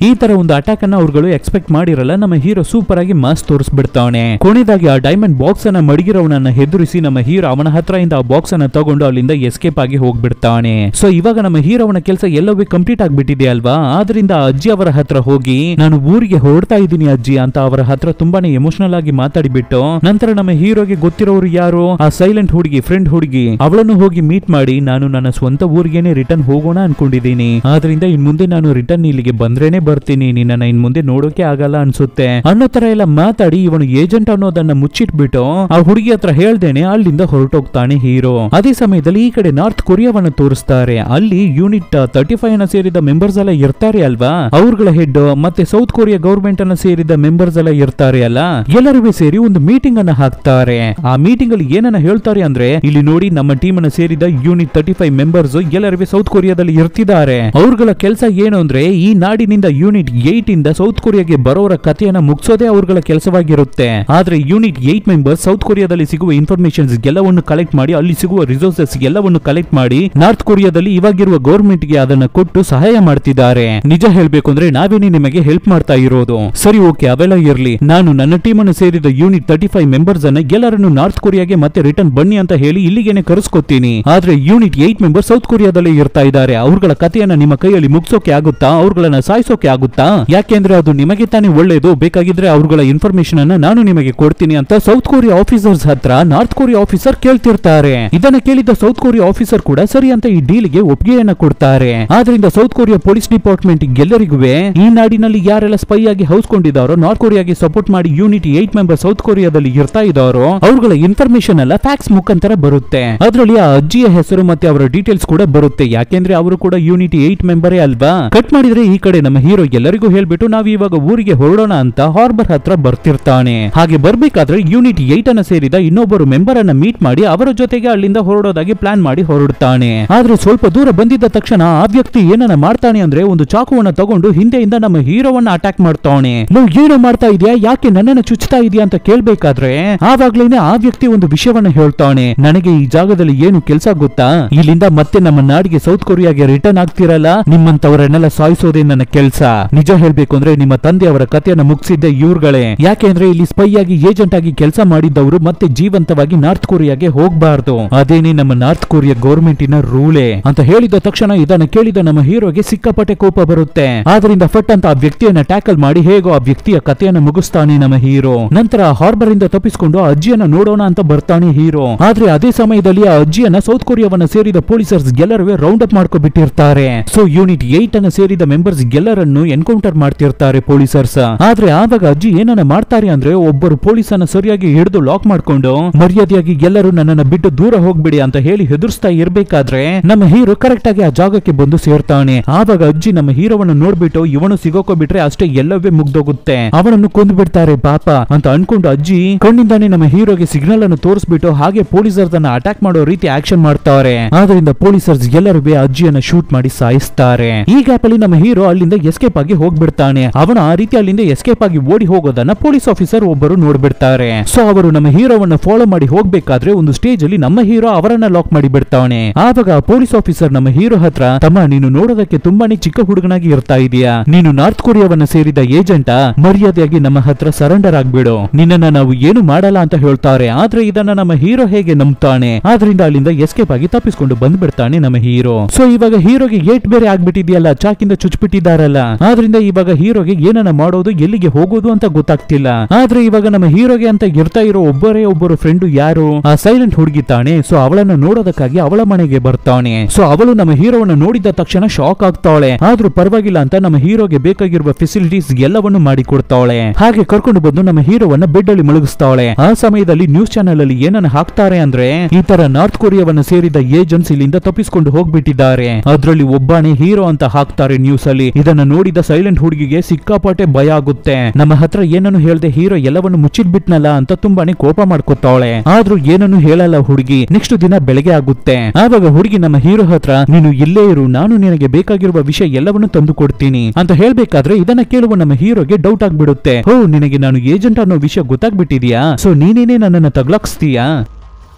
ಈ ತರ ಒಂದು ಅಟ್ಯಾಕ್ ಅನ್ನ ಅವ್ರುಗಳು ಎಕ್ಸ್ಪೆಕ್ಟ್ ಮಾಡಿರಲ್ಲ. ನಮ್ಮ ಹೀರೋ ಸೂಪರ್ ಆಗಿ ಮಾಸ್ ತೋರಿಸ್ಬಿಡ್ತಾನೆ. ಕೊನೆಯದಾಗಿ ಆ ಡೈಮಂಡ್ ಬಾಕ್ಸ್ ಅನ್ನ ಮಡಗಿರೋವನನ್ನ ಹೆದರಿಸಿ ನಮ್ಮ ಹೀರೋ ಅವನ ಹತ್ರದಿಂದ ಆ ಬಾಕ್ಸ್ ಅನ್ನ ತಗೊಂಡು ಅಲ್ಲಿಂದ ಎಸ್ಕೇಪ್ ಆಗಿ ಹೋಗ್ಬಿಡ್ತಾನೆ. ಸೊ ಇವಾಗ ನಮ್ಮ ಹೀರೋವನ ಕೆಲಸ ಎಲ್ಲವೂ ಕಂಪ್ಲೀಟ್ ಆಗ್ಬಿಟ್ಟಿದೆ ಅಲ್ವಾ. ಆದ್ರಿಂದ ಅಜ್ಜಿ ಅವರ ಹತ್ರ ಹೋಗಿ ನಾನು ಊರಿಗೆ ಹೊರಡ್ತಾ ಇದ್ದೀನಿ ಅಜ್ಜಿ ಅಂತ ಅವರ ಹತ್ರ ತುಂಬಾನೇ ಎಮೋಷನಲ್ ಆಗಿ ಮಾತಾಡಿಬಿಟ್ಟು ನಂತರ ನಮ್ಮ ಹೀರೋಗೆ ಗೊತ್ತಿರೋರು ಯಾರು ಆ ಸೈಲೆಂಟ್ ಹುಡುಗಿ ಫ್ರೆಂಡ್ ಹುಡುಗಿ ಅವಳನ್ನು ಹೋಗಿ ಮೀಟ್ ಮಾಡಿ ನಾನು ನನ್ನ ಸ್ವಂತ ಊರಿಗೆನೆ ರಿಟರ್ನ್ ಹೋಗೋಣ ಅನ್ಕೊಂಡಿದ್ದೀನಿ. ಆದ್ರಿಂದ ಇನ್ ಮುಂದೆ ನಾನು ರಿಟರ್ನ್ ಇಲ್ಲಿಗೆ ಬಂದ್ರೇನೆ ಬರ್ತೀನಿ, ನಿನ್ನ ಇನ್ ಮುಂದೆ ನೋಡೋಕೆ ಆಗಲ್ಲ ಅನ್ಸುತ್ತೆ ಅನ್ನೋ ತರ ಎಲ್ಲ ಮಾತಾಡಿ ಇವನು ಏಜೆಂಟ್ ಅನ್ನೋದನ್ನ ಮುಚ್ಚಿಟ್ಬಿಟ್ಟು ಆ ಹುಡುಗಿ ಹತ್ರ ಹೇಳ್ದೇನೆ ಅಲ್ಲಿಂದ ಹೊರಟೋಗ್ತಾನೆ ಹೀರೋ. ಅದೇ ಸಮಯದಲ್ಲಿ ಈ ಕಡೆ ನಾರ್ತ್ ಕೊರಿಯಾವನ್ನ ತೋರಿಸ್ತಾರೆ. ಅಲ್ಲಿ ಯೂನಿಟ್ 35 ನ ಸೇರಿದ ಮೆಂಬರ್ಸ್ ಎಲ್ಲ ಇರ್ತಾರೆ ಅಲ್ವಾ. ಅವ್ರಗಳ ಹೆಡ್ ಮತ್ತೆ ಸೌತ್ ಕೊರಿಯಾ ಗವರ್ಮೆಂಟ್ ಅನ್ನ ಸೇರಿದ ಮೆಂಬರ್ಸ್ ಎಲ್ಲ ಇರ್ತಾರೆ ಅಲ್ಲ. ಎಲ್ಲರೂ ಸೇರಿ ಒಂದು ಮೀಟಿಂಗ್ ಅನ್ನ ಹಾಕ್ತಾರೆ. ಆ ಮೀಟಿಂಗ್ ಅಲ್ಲಿ ಏನನ್ನ ಹೇಳ್ತಾರೆ ಅಂದ್ರೆ ಇಲ್ಲಿ ನೋಡಿ ನಮ್ಮ ಟೀಮ್ ಅನ್ನ ಸೇರಿದ ಯೂನಿಟ್ 35 ಮೆಂಬರ್ಸ್ ಎಲ್ಲರೂ ಸೌತ್ ಕೊರಿಯಾದಲ್ಲಿ ಇರ್ತಿದ್ದಾರೆ. ಅವ್ರಗಳ ಕೆಲಸ ಏನು ಅಂದ್ರೆ ಈ ನಾಡಿನಿಂದ ಯೂನಿಟ್ 8 ಇಂದ ಸೌತ್ ಕೊರಿಯಾಗೆ ಬರೋರ ಕಥೆಯನ್ನ ಮುಗಿಸೋದೇ ಅವ್ರಗಳ ಕೆಲಸವಾಗಿರುತ್ತೆ. ಆದ್ರೆ ಯೂನಿಟ್ 8 ಮೆಂಬರ್ಸ್ ಸೌತ್ ಕೊರಿಯಾದಲ್ಲಿ ಸಿಗುವ ಇನ್ಫಾರ್ಮೇಶನ್ಸ್ ಎಲ್ಲವನ್ನು ಕಲೆಕ್ಟ್ ಮಾಡಿ ಅಲ್ಲಿ ಸಿಗುವ ರಿಸೋರ್ಸಸ್ ಎಲ್ಲವನ್ನು ಕಲೆಕ್ಟ್ ಮಾಡಿ ನಾರ್ತ್ ಕೊರಿಯಾದಲ್ಲಿ ಇವಾಗಿರುವ ಗವರ್ಮೆಂಟ್ ಗೆ ಅದನ್ನ ಕೊಟ್ಟು ಸಹಾಯ ಮಾಡ್ತಿದ್ದಾರೆ. ನಿಜ ಹೇಳ್ಬೇಕು ಅಂದ್ರೆ ನಾವೇನೇ ನಿಮಗೆ ಹೆಲ್ಪ್ ಮಾಡ್ತಾ ಇರೋದು. ಸರಿ ಓಕೆ ಅವೆಲ್ಲ ಇರ್ಲಿ, ನಾನು ನನ್ನ ಟೀಮ್ ಅನ್ನು ಸೇರಿದ ಯೂನಿಟ್ 35 ಮೆಂಬರ್ಸ್ ಅನ್ನ ಎಲ್ಲರನ್ನು ನಾರ್ತ್ ಕೊರಿಯಾಗೆ ಮತ್ತೆ ರಿಟರ್ನ್ ಬನ್ನಿ ಅಂತ ಹೇಳಿ ಇಲ್ಲಿಗೇನೆ ಕರೆಸ್ಕೊತೀನಿ. ಆದ್ರೆ ಯೂನಿಟ್ 8 ಮೆಂಬರ್ಸ್ ಸೌತ್ ಕೊರಿಯಾದಲ್ಲಿ ಇರ್ತಾ ಇದ್ದಾರೆ. ಅವ್ರಗಳ ಕಥೆಯನ್ನ ನಿಮ್ಮ ಕೈಯಲ್ಲಿ ಮುಗಿಸೋಕೆ ಆಗುತ್ತಾ? ಅವ್ರಗಳನ್ನ ಸಾಯಿಸೋಕೆ ಆಗುತ್ತಾ? ಯಾಕೆಂದ್ರೆ ಅದು ನಿಮಗೆ ತಾನೇ ಒಳ್ಳೇದು. ಬೇಕಾಗಿದ್ರೆ ಅವ್ರಗಳ ಇನ್ಫಾರ್ಮೇಶನ್ ಅನ್ನ ನಾನು ನಿಮಗೆ ಕೊಡ್ತೀನಿ ಅಂತ ಸೌತ್ ಕೊರಿಯಾ ಆಫೀಸರ್ಸ್ ಹತ್ರ ನಾರ್ತ್ ಕೊರಿಯಾ ಆಫೀಸರ್ ಕೇಳ್ತಿರ್ತಾರೆ. ಇದನ್ನ ಕೇಳಿದ ಸೌತ್ ಕೊರಿಯಾ ಆಫೀಸರ್ ಕೂಡ ಸರಿ ಅಂತ ಈ ಡೀಲ್ಗೆ ಒಪ್ಪಿಗೆಯನ್ನ ಕೊಡ್ತಾರೆ. ಆದ್ರಿಂದ ಸೌತ್ ಕೊರಿಯಾ ಪೊಲೀಸ್ ಡಿಪಾರ್ಟ್ಮೆಂಟ್ ಎಲ್ಲರಿಗೂ ಈ ನಾಡಿನಲ್ಲಿ ಯಾರೆಲ್ಲ ಸ್ಪೈ ಆಗಿ ಹೌಸ್ಕೊಂಡಿದ್ದಾರೋ ನಾರ್ತ್ ಕೊರಿಯಾಗೆ ಸಪೋರ್ಟ್ ಮಾಡಿ ಯೂನಿಟ್ 8 ಮೆಂಬರ್ ಸೌತ್ ಕೊರಿಯಾದಲ್ಲಿ ಇರ್ತಾ ಇದ್ದಾರೋ ಅವ್ರಗಳ ಇನ್ಫಾರ್ಮೇಶನ್ ಎಲ್ಲ ಫ್ಯಾಕ್ಸ್ ಮುಖಾಂತರ ಬರುತ್ತೆ. ಅದರಲ್ಲಿ ಆ ಅಜ್ಜಿಯ ಹೆಸರು ಮತ್ತೆ ಅವರ ಡೀಟೇಲ್ಸ್ ಕೂಡ ಬರುತ್ತೆ. ಯಾಕೆಂದ್ರೆ ಅವರು ಕೂಡ ಯೂನಿಟ್ 8 ಮೆಂಬರೇ ಅಲ್ವಾ. ಕಟ್ ಮಾಡಿದ್ರೆ ಈ ಕಡೆ ನಮ್ಮ ಹೀರೋ ಎಲ್ಲರಿಗೂ ಹೇಳ್ಬಿಟ್ಟು ನಾವು ಇವಾಗ ಊರಿಗೆ ಹೊರಡೋಣ ಅಂತ ಹಾರ್ಬರ್ ಹತ್ರ ಬರ್ತಿರ್ತಾನೆ. ಹಾಗೆ ಬರ್ಬೇಕಾದ್ರೆ ಯೂನಿಟ್ 8 ಅನ್ನ ಸೇರಿದ ಇನ್ನೊಬ್ಬರು ಮೆಂಬರ್ ಅನ್ನ ಮೀಟ್ ಮಾಡಿ ಅವರ ಜೊತೆಗೆ ಅಲ್ಲಿಂದ ಹೊರಡೋದಾಗಿ ಪ್ಲಾನ್ ಮಾಡಿ ಹೊರಡ್ತಾನೆ. ಆದ್ರೆ ಸ್ವಲ್ಪ ದೂರ ಬಂದಿದ್ದ ತಕ್ಷಣ ಆ ವ್ಯಕ್ತಿ ಏನನ್ನ ಮಾಡ್ತಾನೆ ಅಂದ್ರೆ ಒಂದು ಚಾಕುವನ್ನ ತಗೊಂಡು ಹಿಂದೆಯಿಂದ ನಮ್ಮ ಹೀರೋವನ್ನ ಅಟ್ಯಾಕ್ ಮಾಡ್ತಾನೆ. ನೀವು ಏನು ಮಾಡ್ತಾ ಇದೆಯಾ, ಯಾಕೆ ನನ್ನನ್ನು ಚುಚ್ಚುತ್ತಾ ಇದೆಯಾ ಅಂತ ಕೇಳ್ಬೇಕಾದ್ರೆ ಆವಾಗ್ಲೇನೆ ಆ ವ್ಯಕ್ತಿ ಒಂದು ವಿಷಯವನ್ನ ಹೇಳ್ತಾನೆ. ನನಗೆ ಈ ಜಾಗದಲ್ಲಿ ಏನು ಕೆಲಸ ಗೊತ್ತಾ, ಇಲ್ಲಿಂದ ಮತ್ತೆ ನಮ್ಮ ನಾಡಿಗೆ ಸೌತ್ ಕೊರಿಯಾಗೆ ರಿಟರ್ನ್ ಆಗ್ತಿರಲ್ಲ, ನಿಮ್ಮಂತವರನ್ನೆಲ್ಲ ಸಾಯಿಸೋದೇ ನನ್ನ ಕೆಲಸ. ನಿಜ ಹೇಳ್ಬೇಕು ಅಂದ್ರೆ ನಿಮ್ಮ ತಂದೆ ಅವರ ಕಥೆಯನ್ನ ಮುಗಿಸಿದ್ದೆ ಇವ್ರುಗಳೇ. ಯಾಕೆಂದ್ರೆ ಇಲ್ಲಿ ಸ್ಪೈ ಆಗಿ ಏಜೆಂಟ್ ಆಗಿ ಕೆಲಸ ಮಾಡಿದ್ದವರು ಮತ್ತೆ ಜೀವಂತವಾಗಿ ನಾರ್ತ್ ಕೊರಿಯಾಗೆ ಹೋಗ್ಬಾರ್ದು. ಅದೇನೇ ನಮ್ಮ ನಾರ್ತ್ ಕೊರಿಯಾ ಗವರ್ಮೆಂಟಿನ ರೂಲೇ ಅಂತ ಹೇಳಿದ ತಕ್ಷಣ ಇದನ್ನ ಕೇಳಿದ ನಮ್ಮ ಹೀರೋಗೆ ಸಿಕ್ಕಾಪಟ್ಟೆ ಕೋಪ ಬರುತ್ತೆ. ಆದ್ರಿಂದ ಫಟ್ ಅಂತ ಆ ವ್ಯಕ್ತಿಯನ್ನ ಟ್ಯಾಕಲ್ ಮಾಡಿ ಹೇಗೋ ಆ ವ್ಯಕ್ತಿಯ ಕಥೆಯನ್ನ ಮುಗಿಸ್ತಾನೆ ನಮ್ಮ ಹೀರೋ. ನಂತರ ಹಾರ್ಬರ್ ಇಂದ ತಪ್ಪಿಸಿಕೊಂಡು ಆ ಅಜ್ಜಿಯನ್ನ ನೋಡೋಣ ಅಂತ ಬರ್ತಾನೆ ಹೀರೋ. ಆದ್ರೆ ಅದೇ ಸಮಯದಲ್ಲಿ ಆ ಅಜ್ಜಿಯನ್ನ ಸೌತ್ ಕೊರಿಯಾವನ್ನ ಸೇರಿದ ಪೊಲೀಸರ್ಸ್ ಎಲ್ಲರೂ ರೌಂಡ್ ಅಪ್ ಮಾಡ್ಕೊಬಿಟ್ಟಿರ್ತಾರೆ. ಸೊ ಯೂನಿಟ್ 8 ಅನ್ನ ಸೇರಿದ ಮೆಂಬರ್ಸ್ ಎಲ್ಲರನ್ನು ಎನ್ಕೌಂಟರ್ ಮಾಡ್ತಿರ್ತಾರೆ ಪೊಲೀಸರ್ಸ್. ಆದ್ರೆ ಆವಾಗ ಅಜ್ಜಿ ಏನನ್ನ ಮಾಡ್ತಾರೆ ಅಂದ್ರೆ ಒಬ್ಬರು ಪೊಲೀಸನ್ನ ಸರಿಯಾಗಿ ಹಿಡಿದು ಲಾಕ್ ಮಾಡ್ಕೊಂಡು ಮರ್ಯಾದೆಯಾಗಿ ಎಲ್ಲರೂ ನನ್ನನ್ನ ಬಿಟ್ಟು ದೂರ ಹೋಗ್ಬಿಡಿ ಅಂತ ಹೇಳಿ ಹೆದರ್ಸ್ತಾ ಇರ್ಬೇಕಾದ್ರೆ ನಮ್ಮ ಹೀರೋ ಕರೆಕ್ಟ್ ಆಗಿ ಆ ಜಾಗಕ್ಕೆ ಬಂದು ಸೇರ್ತಾನೆ. ಆವಾಗ ಅಜ್ಜಿ ನಮ್ಮ ಹೀರೋವನ್ನು ನೋಡ್ಬಿಟ್ಟು ಇವನು ಸಿಗೋಕೋಬಿಟ್ರೆ ಅಷ್ಟೇ ಎಲ್ಲವೇ ಮುಗ್ದೋಗುತ್ತೆ, ಅವನನ್ನು ಕೊಂದು ಬಿಡ್ತಾರೆ ಪಾಪ ಅಂತ ಅನ್ಕೊಂಡು ಅಜ್ಜಿ ಕಣ್ಣಿಂದಾನೆ ನಮ್ಮ ಹೀರೋಗೆ ಸಿಗ್ನಲ್ ಅನ್ನು ತೋರಿಸ್ಬಿಟ್ಟು ಹಾಗೆ ಪೊಲೀಸರ್ಸ್ ಅನ್ನ ಅಟ್ಯಾಕ್ ಮಾಡೋ ರೀತಿ ಆಕ್ಷನ್ ಮಾಡ್ತಾರೆ. ಆದ್ರಿಂದ ಪೊಲೀಸರ್ಸ್ ಎಲ್ಲರೂ ಅಜ್ಜಿಯನ್ನ ಶೂಟ್ ಮಾಡಿ ಸಾಯಿಸ್ತಾರೆ. ಈ ಗ್ಯಾಪ್ ಅಲ್ಲಿ ನಮ್ಮ ಹೀರೋ ಅಲ್ಲಿಂದ ಎಸ್ಕೇಪ್ ಆಗಿ ಹೋಗ್ಬಿಡ್ತಾನೆ. ಅವನು ಆ ರೀತಿ ಅಲ್ಲಿಂದ ಎಸ್ಕೇಪ್ ಆಗಿ ಓಡಿ ಹೋಗೋದನ್ನ ಪೊಲೀಸ್ ಆಫೀಸರ್ ಒಬ್ಬರು ನೋಡ್ಬಿಡ್ತಾರೆ. ಸೊ ಅವರು ನಮ್ಮ ಹೀರೋವನ್ನ ಫಾಲೋ ಮಾಡಿ ಹೋಗ್ಬೇಕಾದ್ರೆ ಒಂದು ಸ್ಟೇಜ್ ಅಲ್ಲಿ ನಮ್ಮ ಹೀರೋ ಅವರನ್ನ ಲಾಕ್ ಮಾಡಿ ಬಿಡ್ತಾನೆ. ಆವಾಗ ಪೊಲೀಸ್ ಆಫೀಸರ್ ನಮ್ಮ ಹೀರೋ ಹತ್ರ ತಮ್ಮ ನೀನು ನೋಡೋದಕ್ಕೆ ತುಂಬಾನೇ ಚಿಕ್ಕ ಹುಡುಗನಾಗಿ ಇರ್ತಾ ಇದೀಯಾ, ನೀನು ನಾರ್ತ್ ಕೊರಿಯಾವನ್ನ ಸೇರಿದ ಏಜೆಂಟ, ಮರ್ಯಾದೆಯಾಗಿ ನಮ್ಮ ಹತ್ರ ಸರೆಂಡರ್ ಆಗ್ಬಿಡು, ನಿನ್ನನ್ನ ನಾವು ಏನು ಮಾಡಲ್ಲ ಅಂತ ಹೇಳ್ತಾರೆ. ಆದ್ರೆ ಇದನ್ನ ನಮ್ಮ ಹೀರೋ ಹೇಗೆ ನಂಬ್ತಾನೆ. ಆದ್ರಿಂದ ಅಲ್ಲಿಂದ ಎಸ್ಕೇಪ್ ಆಗಿ ತಪ್ಪಿಸ್ಕೊಂಡು ಬಂದ್ಬಿಡ್ತಾನೆ ನಮ್ಮ ಹೀರೋ. ಸೊ ಇವಾಗ ಹೀರೋಗೆ ಏಟ್ ಬೇರೆ ಆಗ್ಬಿಟ್ಟಿದೆಯಲ್ಲ, ಚಾಕಿಂದ ಚುಚ್ಬಿಟ್ಟಿದ್ದಾರಲ್ಲ. ಆದ್ರಿಂದ ಇವಾಗ ಹೀರೋಗೆ ಏನನ್ನ ಮಾಡೋದು ಎಲ್ಲಿಗೆ ಹೋಗೋದು ಅಂತ ಗೊತ್ತಾಗ್ತಿಲ್ಲ. ಆದ್ರೆ ಇವಾಗ ನಮ್ಮ ಹೀರೋಗೆ ಅಂತ ಇರ್ತಾ ಇರೋ ಒಬ್ಬರು ಫ್ರೆಂಡ್ ಯಾರು, ಆ ಸೈಲೆಂಟ್ ಹುಡುಗಿ ತಾನೆ. ಸೊ ಅವಳನ್ನ ನೋಡೋದಕ್ಕಾಗಿ ಅವಳ ಮನೆಗೆ ಬರ್ತಾನೆ. ಸೊ ಅವಳು ನಮ್ಮ ಹೀರೋವನ್ನ ನೋಡಿದ ತಕ್ಷಣ ಶಾಕ್ ಆಗ್ತಾಳೆ. ಆದ್ರೂ ಪರವಾಗಿಲ್ಲ ಅಂತ ನಮ್ಮ ಹೀರೋಗೆ ಬೇಕಾಗಿರುವ ಫೆಸಿಲಿಟೀಸ್ ಎಲ್ಲವನ್ನು ಮಾಡಿಕೊಡ್ತಾಳೆ. ಹಾಗೆ ಕರ್ಕೊಂಡು ಬಂದು ನಮ್ಮ ಹೀರೋವನ್ನ ಬೆಡ್ ಅಲ್ಲಿ ಮಲಗಿಸ್ತಾಳೆ. ಆ ಸಮಯದಲ್ಲಿ ನ್ಯೂಸ್ ಚಾನೆಲ್ ಅಲ್ಲಿ ಏನನ್ನ ಹಾಕ್ತಾರೆ ಅಂದ್ರೆ, ಈ ತರ ನಾರ್ತ್ ಕೊರಿಯಾವನ್ನ ಸೇರಿದ ಏಜೆಂಟ್ಸ್ ಇಲ್ಲಿಂದ ತಪ್ಪಿಸಿಕೊಂಡು ಹೋಗ್ಬಿಟ್ಟಿದ್ದಾರೆ, ಅದ್ರಲ್ಲಿ ಒಬ್ಬನೇ ಹೀರೋ ಅಂತ ಹಾಕ್ತಾರೆ ನ್ಯೂಸ್ ಅಲ್ಲಿ. ಇದನ್ನ ನೋಡಿದ ಸೈಲೆಂಟ್ ಹುಡುಗಿಗೆ ಸಿಕ್ಕಾಪಟ್ಟೆ ಭಯ ಆಗುತ್ತೆ. ನಮ್ಮ ಹತ್ರ ಏನನ್ನು ಹೇಳ್ದೆ ಹೀರೋ ಎಲ್ಲವನ್ನು ಮುಚ್ಚಿಟ್ಬಿಟ್ನಲ್ಲ ಅಂತ ತುಂಬಾನೇ ಕೋಪ ಮಾಡ್ಕೊತಾಳೆ. ಆದ್ರೂ ಏನನ್ನು ಹೇಳಲ್ಲ ಹುಡುಗಿ. ನೆಕ್ಸ್ಟ್ ದಿನ ಬೆಳಗ್ಗೆ ಆಗುತ್ತೆ. ಆವಾಗ ಹುಡುಗಿ ನಮ್ಮ ಹೀರೋ ಹತ್ರ, ನೀನು ಇಲ್ಲೇ ಇರು, ನಾನು ನಿನಗೆ ಬೇಕಾಗಿರುವ ವಿಷಯ ಎಲ್ಲವನ್ನು ತಂದು ಕೊಡ್ತೀನಿ ಅಂತ ಹೇಳ್ಬೇಕಾದ್ರೆ ಇದನ್ನ ಕೇಳುವ ನಮ್ಮ ಹೀರೋಗೆ ಡೌಟ್ ಆಗ್ಬಿಡುತ್ತೆ. ಓ, ನಿನಗೆ ನಾನು ಏಜೆಂಟ್ ಅನ್ನೋ ವಿಷಯ ಗೊತ್ತಾಗ್ಬಿಟ್ಟಿದ್ಯಾ? ಸೊ ನೀನೇನೇ ನನ್ನನ್ನು ತಗ್ಲಾಕ್ಸ್ತೀಯಾ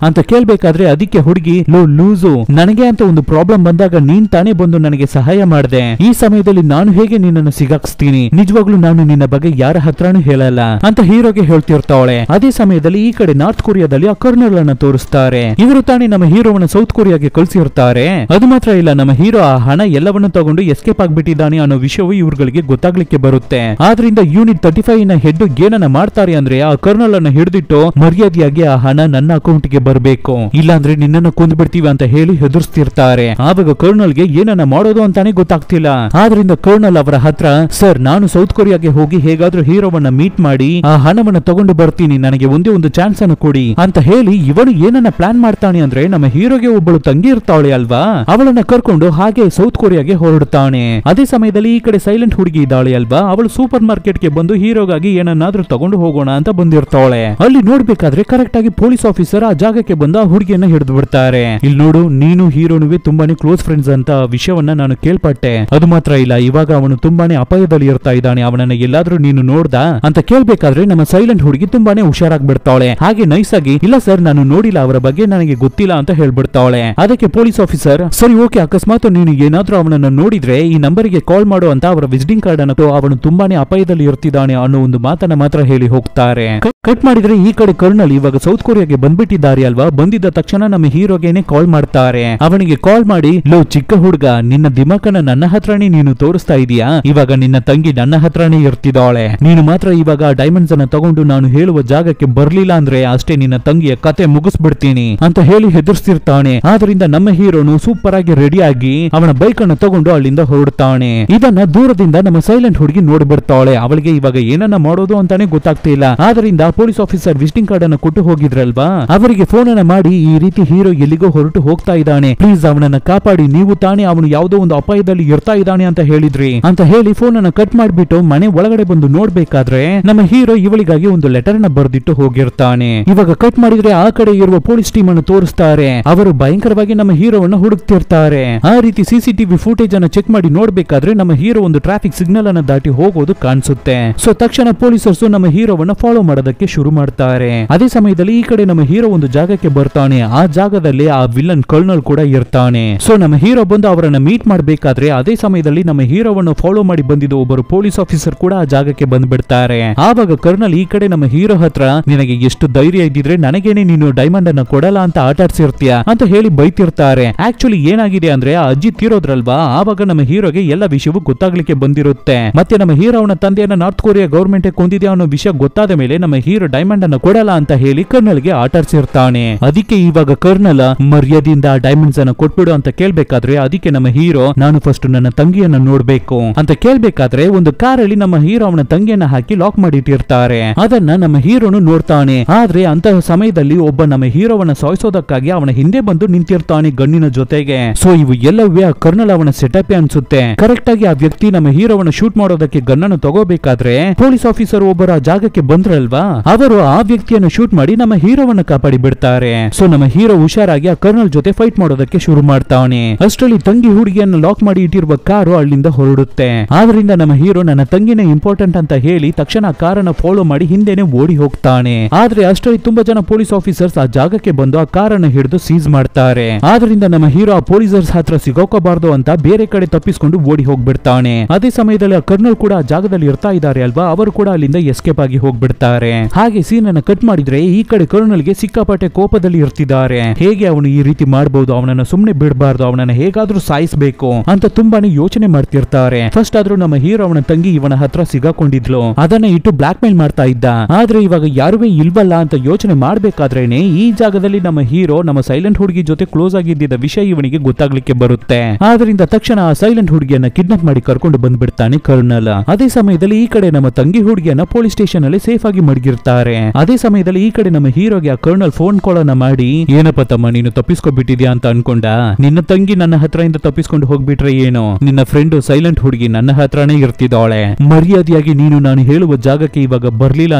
ಅಂತ ಕೇಳ್ಬೇಕಾದ್ರೆ ಅದಕ್ಕೆ ಹುಡುಗಿ, ಲೂಸು, ನನಗೆ ಅಂತ ಒಂದು ಪ್ರಾಬ್ಲಮ್ ಬಂದಾಗ ನೀನ್ ತಾನೇ ಬಂದು ನನಗೆ ಸಹಾಯ ಮಾಡಿದೆ. ಈ ಸಮಯದಲ್ಲಿ ನಾನು ಹೇಗೆ ನಿನ್ನನ್ನು ಸಿಗಾಕ್ಸ್ತೀನಿ? ನಿಜವಾಗ್ಲೂ ನಾನು ನಿನ್ನ ಬಗ್ಗೆ ಯಾರ ಹತ್ರನೂ ಹೇಳಲ್ಲ ಅಂತ ಹೀರೋಗೆ ಹೇಳ್ತಿರ್ತಾಳೆ. ಅದೇ ಸಮಯದಲ್ಲಿ ಈ ಕಡೆ ನಾರ್ತ್ ಕೊರಿಯಾದಲ್ಲಿ ಆ ಕರ್ನಲ್ ಅನ್ನ ತೋರಿಸ್ತಾರೆ. ಇವರು ತಾನೇ ನಮ್ಮ ಹೀರೋವನ್ನ ಸೌತ್ ಕೊರಿಯಾಗೆ ಕಳಿಸಿರ್ತಾರೆ. ಅದು ಮಾತ್ರ ಇಲ್ಲ, ನಮ್ಮ ಹೀರೋ ಆ ಹಣ ಎಲ್ಲವನ್ನು ತಗೊಂಡು ಎಸ್ಕೇಪ್ ಆಗ್ಬಿಟ್ಟಿದ್ದಾನೆ ಅನ್ನೋ ವಿಷಯವು ಇವ್ರುಗಳಿಗೆ ಗೊತ್ತಾಗ್ಲಿಕ್ಕೆ ಬರುತ್ತೆ. ಆದ್ರಿಂದ ಯೂನಿಟ್ 35 ನ ಹೆಡ್ ಏನನ್ನ ಮಾಡ್ತಾರೆ ಅಂದ್ರೆ, ಆ ಕರ್ನಲ್ ಅನ್ನ ಹಿಡಿದಿಟ್ಟು ಮರ್ಯಾದೆಯಾಗಿ ಆ ಹಣ ನನ್ನ ಅಕೌಂಟ್ಗೆ ಬರ್ಬೇಕು, ಇಲ್ಲಾಂದ್ರೆ ನಿನ್ನನ್ನು ಕೊಂದ್ಬಿಡ್ತೀವಿ ಅಂತ ಹೇಳಿ ಹೆದರ್ಸ್ತಿರ್ತಾರೆ. ಆವಾಗ ಕರ್ನಲ್ಗೆ ಏನನ್ನ ಮಾಡೋದು ಅಂತಾನೆ ಗೊತ್ತಾಗ್ತಿಲ್ಲ. ಆದ್ರಿಂದ ಕರ್ನಲ್ ಅವರ ಹತ್ರ, ಸರ್, ನಾನು ಸೌತ್ ಕೊರಿಯಾಗೆ ಹೋಗಿ ಹೇಗಾದ್ರೂ ಹೀರೋವನ್ನ ಮೀಟ್ ಮಾಡಿ ಆ ಹಣವನ್ನ ತಗೊಂಡು ಬರ್ತೀನಿ, ನನಗೆ ಒಂದೇ ಒಂದು ಚಾನ್ಸ್ ಅನ್ನು ಕೊಡಿ ಅಂತ ಹೇಳಿ ಇವನು ಏನನ್ನ ಪ್ಲಾನ್ ಮಾಡ್ತಾನೆ ಅಂದ್ರೆ, ನಮ್ಮ ಹೀರೋಗೆ ಒಬ್ಬಳು ತಂಗಿ ಇರ್ತಾಳೆ ಅಲ್ವಾ, ಅವಳನ್ನ ಕರ್ಕೊಂಡು ಹಾಗೆ ಸೌತ್ ಕೊರಿಯಾಗೆ ಹೊರಡ್ತಾನೆ. ಅದೇ ಸಮಯದಲ್ಲಿ ಈ ಕಡೆ ಸೈಲೆಂಟ್ ಹುಡುಗಿ ಇದ್ದಾಳೆ ಅಲ್ವಾ, ಅವಳು ಸೂಪರ್ ಮಾರ್ಕೆಟ್ ಗೆ ಬಂದು ಹೀರೋಗಾಗಿ ಏನನ್ನಾದ್ರೂ ತಗೊಂಡು ಹೋಗೋಣ ಅಂತ ಬಂದಿರ್ತಾಳೆ. ಅಲ್ಲಿ ನೋಡ್ಬೇಕಾದ್ರೆ ಕರೆಕ್ಟ್ ಆಗಿ ಪೊಲೀಸ್ ಆಫೀಸರ್ ಆ ಜಾಗಕ್ಕೆ ಬಂದು ಆ ಹುಡುಗಿಯನ್ನ ಹಿಡಿದು ಬಿಡ್ತಾರೆ. ಇಲ್ಲಿ ನೋಡು, ನೀನು ಹೀರೋನುವೆ ತುಂಬಾನೇ ಕ್ಲೋಸ್ ಫ್ರೆಂಡ್ಸ್ ಅಂತ ವಿಷಯವನ್ನ ನಾನು ಕೇಳ್ಪಟ್ಟೆ. ಅದು ಮಾತ್ರ ಇಲ್ಲ, ಇವಾಗ ಅವನು ತುಂಬಾನೇ ಅಪಾಯದಲ್ಲಿ ಇರ್ತಾ ಇದ್ದಾನೆ, ಅವನನ್ನ ಎಲ್ಲಾದ್ರೂ ನೀನು ನೋಡ್ದಾ ಅಂತ ಕೇಳ್ಬೇಕಾದ್ರೆ ನಮ್ಮ ಸೈಲೆಂಟ್ ಹುಡುಗಿ ತುಂಬಾನೇ ಹುಷಾರಾಗ್ಬಿಡ್ತಾಳೆ. ಹಾಗೆ ನೈಸ್ ಆಗಿ, ಇಲ್ಲ ಸರ್, ನಾನು ನೋಡಿಲ್ಲ, ಅವರ ಬಗ್ಗೆ ನನಗೆ ಗೊತ್ತಿಲ್ಲ ಅಂತ ಹೇಳ್ಬಿಡ್ತಾಳೆ. ಅದಕ್ಕೆ ಪೊಲೀಸ್ ಆಫೀಸರ್, ಸರಿ ಓಕೆ, ಅಕಸ್ಮಾತ್ ನೀನು ಏನಾದ್ರೂ ಅವನನ್ನ ನೋಡಿದ್ರೆ ಈ ನಂಬರಿಗೆ ಕಾಲ್ ಮಾಡು ಅಂತ ಅವರ ವಿಸಿಟಿಂಗ್ ಕಾರ್ಡ್ ಅನ್ನು, ಅವನು ತುಂಬಾನೇ ಅಪಾಯದಲ್ಲಿ ಇರ್ತಿದ್ದಾನೆ ಅನ್ನೋ ಒಂದು ಮಾತನ್ನ ಮಾತ್ರ ಹೇಳಿ ಹೋಗ್ತಾರೆ. ಕಟ್ ಮಾಡಿದ್ರೆ ಈ ಕಡೆ ಕರ್ನಲ್ ಇವಾಗ ಸೌತ್ ಕೊರಿಯಾಗೆ ಬಂದ್ಬಿಟ್ಟಿದ್ದಾರೆ ಅಲ್ವಾ. ಬಂದಿದ್ದ ತಕ್ಷಣ ನಮ್ಮ ಹೀರೋಗೆನೆ ಕಾಲ್ ಮಾಡ್ತಾರೆ. ಅವನಿಗೆ ಕಾಲ್ ಮಾಡಿ, ಲೋ ಚಿಕ್ಕ ಹುಡುಗ, ನಿನ್ನ ದಿಮಾಕನ್ನ ನನ್ನ ಹತ್ರನೇ ನೀನು ತೋರಿಸ್ತಾ ಇದೀಯಾ? ಇವಾಗ ನಿನ್ನ ತಂಗಿ ನನ್ನ ಹತ್ರನೇ ಇರ್ತಿದ್ದಾಳೆ, ನೀನು ಮಾತ್ರ ಇವಾಗ ಡೈಮಂಡ್ಸ್ ಅನ್ನ ತಗೊಂಡು ನಾನು ಹೇಳುವ ಜಾಗಕ್ಕೆ ಬರ್ಲಿಲ್ಲ ಅಂದ್ರೆ ಅಷ್ಟೇ ನಿನ್ನ ತಂಗಿಯ ಕತೆ ಮುಗಿಸ್ಬಿಡ್ತೀನಿ ಅಂತ ಹೇಳಿ ಹೆದರ್ಸ್ತಿರ್ತಾನೆ. ಆದ್ರಿಂದ ನಮ್ಮ ಹೀರೋನು ಸೂಪರ್ ಆಗಿ ರೆಡಿ ಆಗಿ ಅವನ ಬೈಕ್ ಅನ್ನು ತಗೊಂಡು ಅಲ್ಲಿಂದ ಹೊರಡ್ತಾನೆ. ಇದನ್ನ ದೂರದಿಂದ ನಮ್ಮ ಸೈಲೆಂಟ್ ಹುಡುಗಿ ನೋಡ್ಬಿಡ್ತಾಳೆ. ಅವಳಿಗೆ ಇವಾಗ ಏನನ್ನ ಮಾಡೋದು ಅಂತಾನೆ ಗೊತ್ತಾಗ್ತಿಲ್ಲ. ಆದ್ರಿಂದ ಪೊಲೀಸ್ ಆಫೀಸರ್ ವಿಸಿಟಿಂಗ್ ಕಾರ್ಡ್ ಅನ್ನು ಕೊಟ್ಟು ಹೋಗಿದ್ರಲ್ವಾ, ಅವರಿಗೆ ಫೋನ್ ಅನ್ನ ಮಾಡಿ, ಈ ರೀತಿ ಹೀರೋ ಎಲ್ಲಿಗೋ ಹೊರಟು ಹೋಗ್ತಾ ಇದ್ದಾನೆ, ಪ್ಲೀಸ್ ಅವನನ್ನ ಕಾಪಾಡಿ, ನೀವು ತಾನೇ ಅವನು ಯಾವುದೋ ಒಂದು ಅಪಾಯದಲ್ಲಿ ಇರ್ತಾ ಇದ್ದಾನೆ ಅಂತ ಹೇಳಿದ್ರಿ ಅಂತ ಹೇಳಿ ಫೋನ್ ಅನ್ನ ಕಟ್ ಮಾಡ್ಬಿಟ್ಟು ಮನೆ ಒಳಗಡೆ ಬಂದು ನೋಡ್ಬೇಕಾದ್ರೆ ನಮ್ಮ ಹೀರೋ ಇವಳಿಗಾಗಿ ಒಂದು ಲೆಟರ್ ನ ಬರೆದಿಟ್ಟು ಹೋಗಿರ್ತಾನೆ. ಇವಾಗ ಕಟ್ ಮಾಡಿದ್ರೆ ಆ ಕಡೆ ಇರುವ ಪೊಲೀಸ್ ಟೀಮ್ ಅನ್ನು ತೋರಿಸ್ತಾರೆ. ಅವರು ಭಯಂಕರವಾಗಿ ನಮ್ಮ ಹೀರೋವನ್ನ ಹುಡುಕ್ತಿರ್ತಾರೆ. ಆ ರೀತಿ ಸಿಸಿಟಿವಿ ಫುಟೇಜ್ ಅನ್ನ ಚೆಕ್ ಮಾಡಿ ನೋಡ್ಬೇಕಾದ್ರೆ ನಮ್ಮ ಹೀರೋ ಒಂದು ಟ್ರಾಫಿಕ್ ಸಿಗ್ನಲ್ ಅನ್ನ ದಾಟಿ ಹೋಗೋದು ಕಾಣಿಸುತ್ತೆ. ಸೊ ತಕ್ಷಣ ಪೊಲೀಸರ್ಸ್ ನಮ್ಮ ಹೀರೋವನ್ನ ಫಾಲೋ ಮಾಡೋದಕ್ಕೆ ಶುರು ಮಾಡ್ತಾರೆ. ಅದೇ ಸಮಯದಲ್ಲಿ ಈ ಕಡೆ ನಮ್ಮ ಹೀರೋ ಒಂದು ಜಾಗಕ್ಕೆ ಬರ್ತಾನೆ. ಆ ಜಾಗದಲ್ಲಿ ಆ ವಿಲನ್ ಕರ್ನಲ್ ಕೂಡ ಇರ್ತಾನೆ. ಸೊ ನಮ್ಮ ಹೀರೋ ಬಂದು ಅವರನ್ನ ಮೀಟ್ ಮಾಡ್ಬೇಕಾದ್ರೆ ಅದೇ ಸಮಯದಲ್ಲಿ ನಮ್ಮ ಹೀರೋವನ್ನು ಫಾಲೋ ಮಾಡಿ ಬಂದಿದ್ದ ಒಬ್ಬರು ಪೊಲೀಸ್ ಆಫೀಸರ್ ಕೂಡ ಆ ಜಾಗಕ್ಕೆ ಬಂದ್ಬಿಡ್ತಾರೆ. ಆವಾಗ ಕರ್ನಲ್ ಈ ಕಡೆ ನಮ್ಮ ಹೀರೋ ಹತ್ರ, ನಿನಗೆ ಎಷ್ಟು ಧೈರ್ಯ ಇದ್ದಿದ್ರೆ ನನಗೇನೆ ನೀನು ಡೈಮಂಡ್ ಅನ್ನ ಕೊಡಲ್ಲ ಅಂತ ಆಟಾಡ್ಸಿರ್ತೀಯ ಅಂತ ಹೇಳಿ ಬೈತಿರ್ತಾರೆ. ಆಕ್ಚುಲಿ ಏನಾಗಿದೆ ಅಂದ್ರೆ, ಆ ಅಜ್ಜಿ ತೀರೋದ್ರಲ್ವಾ, ಆವಾಗ ನಮ್ಮ ಹೀರೋಗೆ ಎಲ್ಲ ವಿಷಯವೂ ಗೊತ್ತಾಗ್ಲಿಕ್ಕೆ ಬಂದಿರುತ್ತೆ. ಮತ್ತೆ ನಮ್ಮ ಹೀರೋ ಅವನ ತಂದೆಯನ್ನ ನಾರ್ತ್ ಕೊರಿಯಾ ಗವರ್ಮೆಂಟ್ ಕೊಂದಿದ್ಯಾ ಅನ್ನೋ ವಿಷಯ ಗೊತ್ತಾದ ಮೇಲೆ ನಮ್ಮ ಹೀರೋ ಡೈಮಂಡ್ ಅನ್ನ ಕೊಡಲ್ಲ ಅಂತ ಹೇಳಿ ಕರ್ನಲ್ಗೆ ಆಟಾಡ್ಸಿರ್ತಾನೆ. ಅದಕ್ಕೆ ಇವಾಗ ಕರ್ನಲ್ ಮರ್ಯಾದೆಯಿಂದ ಡೈಮಂಡ್ಸ್ ಅನ್ನ ಕೊಟ್ಬಿಡು ಅಂತ ಕೇಳ್ಬೇಕಾದ್ರೆ ಅದಕ್ಕೆ ನಮ್ಮ ಹೀರೋ, ನಾನು ಫಸ್ಟ್ ನನ್ನ ತಂಗಿಯನ್ನ ನೋಡ್ಬೇಕು ಅಂತ ಕೇಳ್ಬೇಕಾದ್ರೆ ಒಂದು ಕಾರಲ್ಲಿ ನಮ್ಮ ಹೀರೋ ಅವನ ತಂಗಿಯನ್ನ ಹಾಕಿ ಲಾಕ್ ಮಾಡಿಟ್ಟಿರ್ತಾರೆ. ಅದನ್ನ ನಮ್ಮ ಹೀರೋನು ನೋಡ್ತಾನೆ. ಆದ್ರೆ ಅಂತಹ ಸಮಯದಲ್ಲಿ ಒಬ್ಬ ನಮ್ಮ ಹೀರೋವನ್ನ ಸಾಯಿಸೋದಕ್ಕಾಗಿ ಅವನ ಹಿಂದೆ ಬಂದು ನಿಂತಿರ್ತಾನೆ ಗಣ್ಣಿನ ಜೊತೆಗೆ. ಸೊ ಇವು ಎಲ್ಲವೇ ಆ ಕರ್ನಲ್ ಅವನ ಸೆಟಪ್ ಅನ್ಸುತ್ತೆ. ಕರೆಕ್ಟ್ ಆಗಿ ಆ ವ್ಯಕ್ತಿ ನಮ್ಮ ಹೀರೋವನ್ನ ಶೂಟ್ ಮಾಡೋದಕ್ಕೆ ಗನ್ನನ್ನು ತಗೋಬೇಕಾದ್ರೆ ಪೊಲೀಸ್ ಆಫೀಸರ್ ಒಬ್ಬರ ಜಾಗಕ್ಕೆ ಬಂದ್ರಲ್ವಾ, ಅವರು ಆ ವ್ಯಕ್ತಿಯನ್ನು ಶೂಟ್ ಮಾಡಿ ನಮ್ಮ ಹೀರೋವನ್ನ ಕಾಪಾಡಿ ಬಿಡ್ತಾರೆ. ಸೊ ನಮ್ಮ ಹೀರೋ ಹುಷಾರಾಗಿ ಆ ಕರ್ನಲ್ ಜೊತೆ ಫೈಟ್ ಮಾಡೋದಕ್ಕೆ ಶುರು ಮಾಡ್ತಾನೆ. ಅಷ್ಟರಲ್ಲಿ ತಂಗಿ ಹುಡುಗಿಯನ್ನು ಲಾಕ್ ಮಾಡಿ ಇಟ್ಟಿರುವ ಕಾರು ಅಲ್ಲಿಂದ ಹೊರಡುತ್ತೆ. ಆದ್ರಿಂದ ನಮ್ಮ ಹೀರೋ ನನ್ನ ತಂಗಿನ ಇಂಪಾರ್ಟೆಂಟ್ ಅಂತ ಹೇಳಿ ತಕ್ಷಣ ಕಾರನ್ನ ಫಾಲೋ ಮಾಡಿ ಹಿಂದೆನೆ ಓಡಿ ಹೋಗ್ತಾನೆ. ಆದ್ರೆ ಅಷ್ಟರಲ್ಲಿ ತುಂಬಾ ಜನ ಪೊಲೀಸ್ ಆಫೀಸರ್ಸ್ ಆ ಜಾಗಕ್ಕೆ ಬಂದು ಆ ಕಾರನ್ನ ಹಿಡಿದು ಸೀಸ್ ಮಾಡ್ತಾರೆ. ಆದ್ರಿಂದ ನಮ್ಮ ಹೀರೋ ಆ ಪೊಲೀಸರ್ಸ್ ಹತ್ರ ಸಿಗೋಕೋಬಾರ್ದು ಅಂತ ಬೇರೆ ಕಡೆ ತಪ್ಪಿಸಿಕೊಂಡು ಓಡಿ ಹೋಗ್ಬಿಡ್ತಾನೆ. ಅದೇ ಸಮಯದಲ್ಲಿ ಆ ಕರ್ನಲ್ ಕೂಡ ಆ ಜಾಗದಲ್ಲಿ ಇರ್ತಾ ಇದ್ದಾರೆ ಅಲ್ವಾ, ಅವರು ಕೂಡ ಅಲ್ಲಿಂದ ಎಸ್ಕೇಪ್ ಆಗಿ ಹೋಗ್ಬಿಡ್ತಾರೆ. ಹಾಗೆ ಸೀನ್ ಅನ್ನ ಕಟ್ ಮಾಡಿದ್ರೆ ಈ ಕಡೆ ಕರ್ನಲ್ಗೆ ಸಿಕ್ಕಾಪಟ್ಟೆ ಕೋಪದಲ್ಲಿ ಇರ್ತಿದ್ದಾರೆ. ಹೇಗೆ ಅವನು ಈ ರೀತಿ ಮಾಡಬಹುದು, ಅವನನ್ನ ಸುಮ್ನೆ ಬಿಡಬಾರ್ದು, ಅವನನ್ನ ಹೇಗಾದ್ರೂ ಸಾಯಿಸಬೇಕು ಅಂತ ತುಂಬಾನೇ ಯೋಚನೆ ಮಾಡ್ತಿರ್ತಾರೆ. ಫಸ್ಟ್ ಆದ್ರೂ ನಮ್ಮ ಹೀರೋ ಅವನ ತಂಗಿ ಇವನ ಹತ್ರ ಸಿಗಾಕೊಂಡಿದ್ಲು, ಅದನ್ನ ಇಟ್ಟು ಬ್ಲಾಕ್ ಮೇಲ್ ಮಾಡ್ತಾ ಇದ್ದ. ಆದ್ರೆ ಇವಾಗ ಯಾರುವೇ ಇಲ್ವಲ್ಲ ಅಂತ ಯೋಚನೆ ಮಾಡ್ಬೇಕಾದ್ರೇನೆ ಈ ಜಾಗದಲ್ಲಿ ನಮ್ಮ ಹೀರೋ ನಮ್ಮ ಸೈಲೆಂಟ್ ಹುಡುಗಿ ಜೊತೆ ಕ್ಲೋಸ್ ಆಗಿದ್ದ ವಿಷಯ ಇವನಿಗೆ ಗೊತ್ತಾಗ್ಲಿಕ್ಕೆ ಬರುತ್ತೆ. ಆದ್ರಿಂದ ತಕ್ಷಣ ಆ ಸೈಲೆಂಟ್ ಹುಡುಗಿಯನ್ನ ಕಿಡ್ನಾಪ್ ಮಾಡಿ ಕರ್ಕೊಂಡು ಬಂದ್ಬಿಡ್ತಾನೆ ಕರ್ನಲ್. ಅದೇ ಸಮಯದಲ್ಲಿ ಈ ಕಡೆ ನಮ್ಮ ತಂಗಿ ಹುಡುಗಿಯನ್ನ ಪೊಲೀಸ್ ಸ್ಟೇಷನ್ ಅಲ್ಲಿ ಸೇಫ್ ಆಗಿ ಮಡಗಿರ್ತಾರೆ. ಅದೇ ಸಮಯದಲ್ಲಿ ಈ ಕಡೆ ನಮ್ಮ ಹೀರೋಗೆ ಆ ಕರ್ನಲ್ ಫೋನ್ ಕಾಲ್ ಅನ್ನ ಮಾಡಿ, ಏನಪ್ಪ ತಮ್ಮ ನೀನು ತಪ್ಪಿಸ್ಕೊಬಿಟ್ಟಿದ್ಯಾ ಅಂತ ಅನ್ಕೊಂಡ, ನಿನ್ನ ತಂಗಿ ನನ್ನ ಹತ್ರದಿಂದ ತಪ್ಪಿಸ್ಕೊಂಡು ಹೋಗ್ಬಿಟ್ರೆ ಏನು, ನಿನ್ನ ಫ್ರೆಂಡ್ ಸೈಲೆಂಟ್ ಹುಡುಗಿ ನನ್ನ ಹತ್ರನೇ ಇರ್ತಿದ್ದಾಳೆ, ಮರ್ಯಾದೆಯಾಗಿ ನೀನು ನಾನು ಹೇಳುವ ಜಾಗಕ್ಕೆ ಇವಾಗ ಬರ್ಲಿಲ್ಲ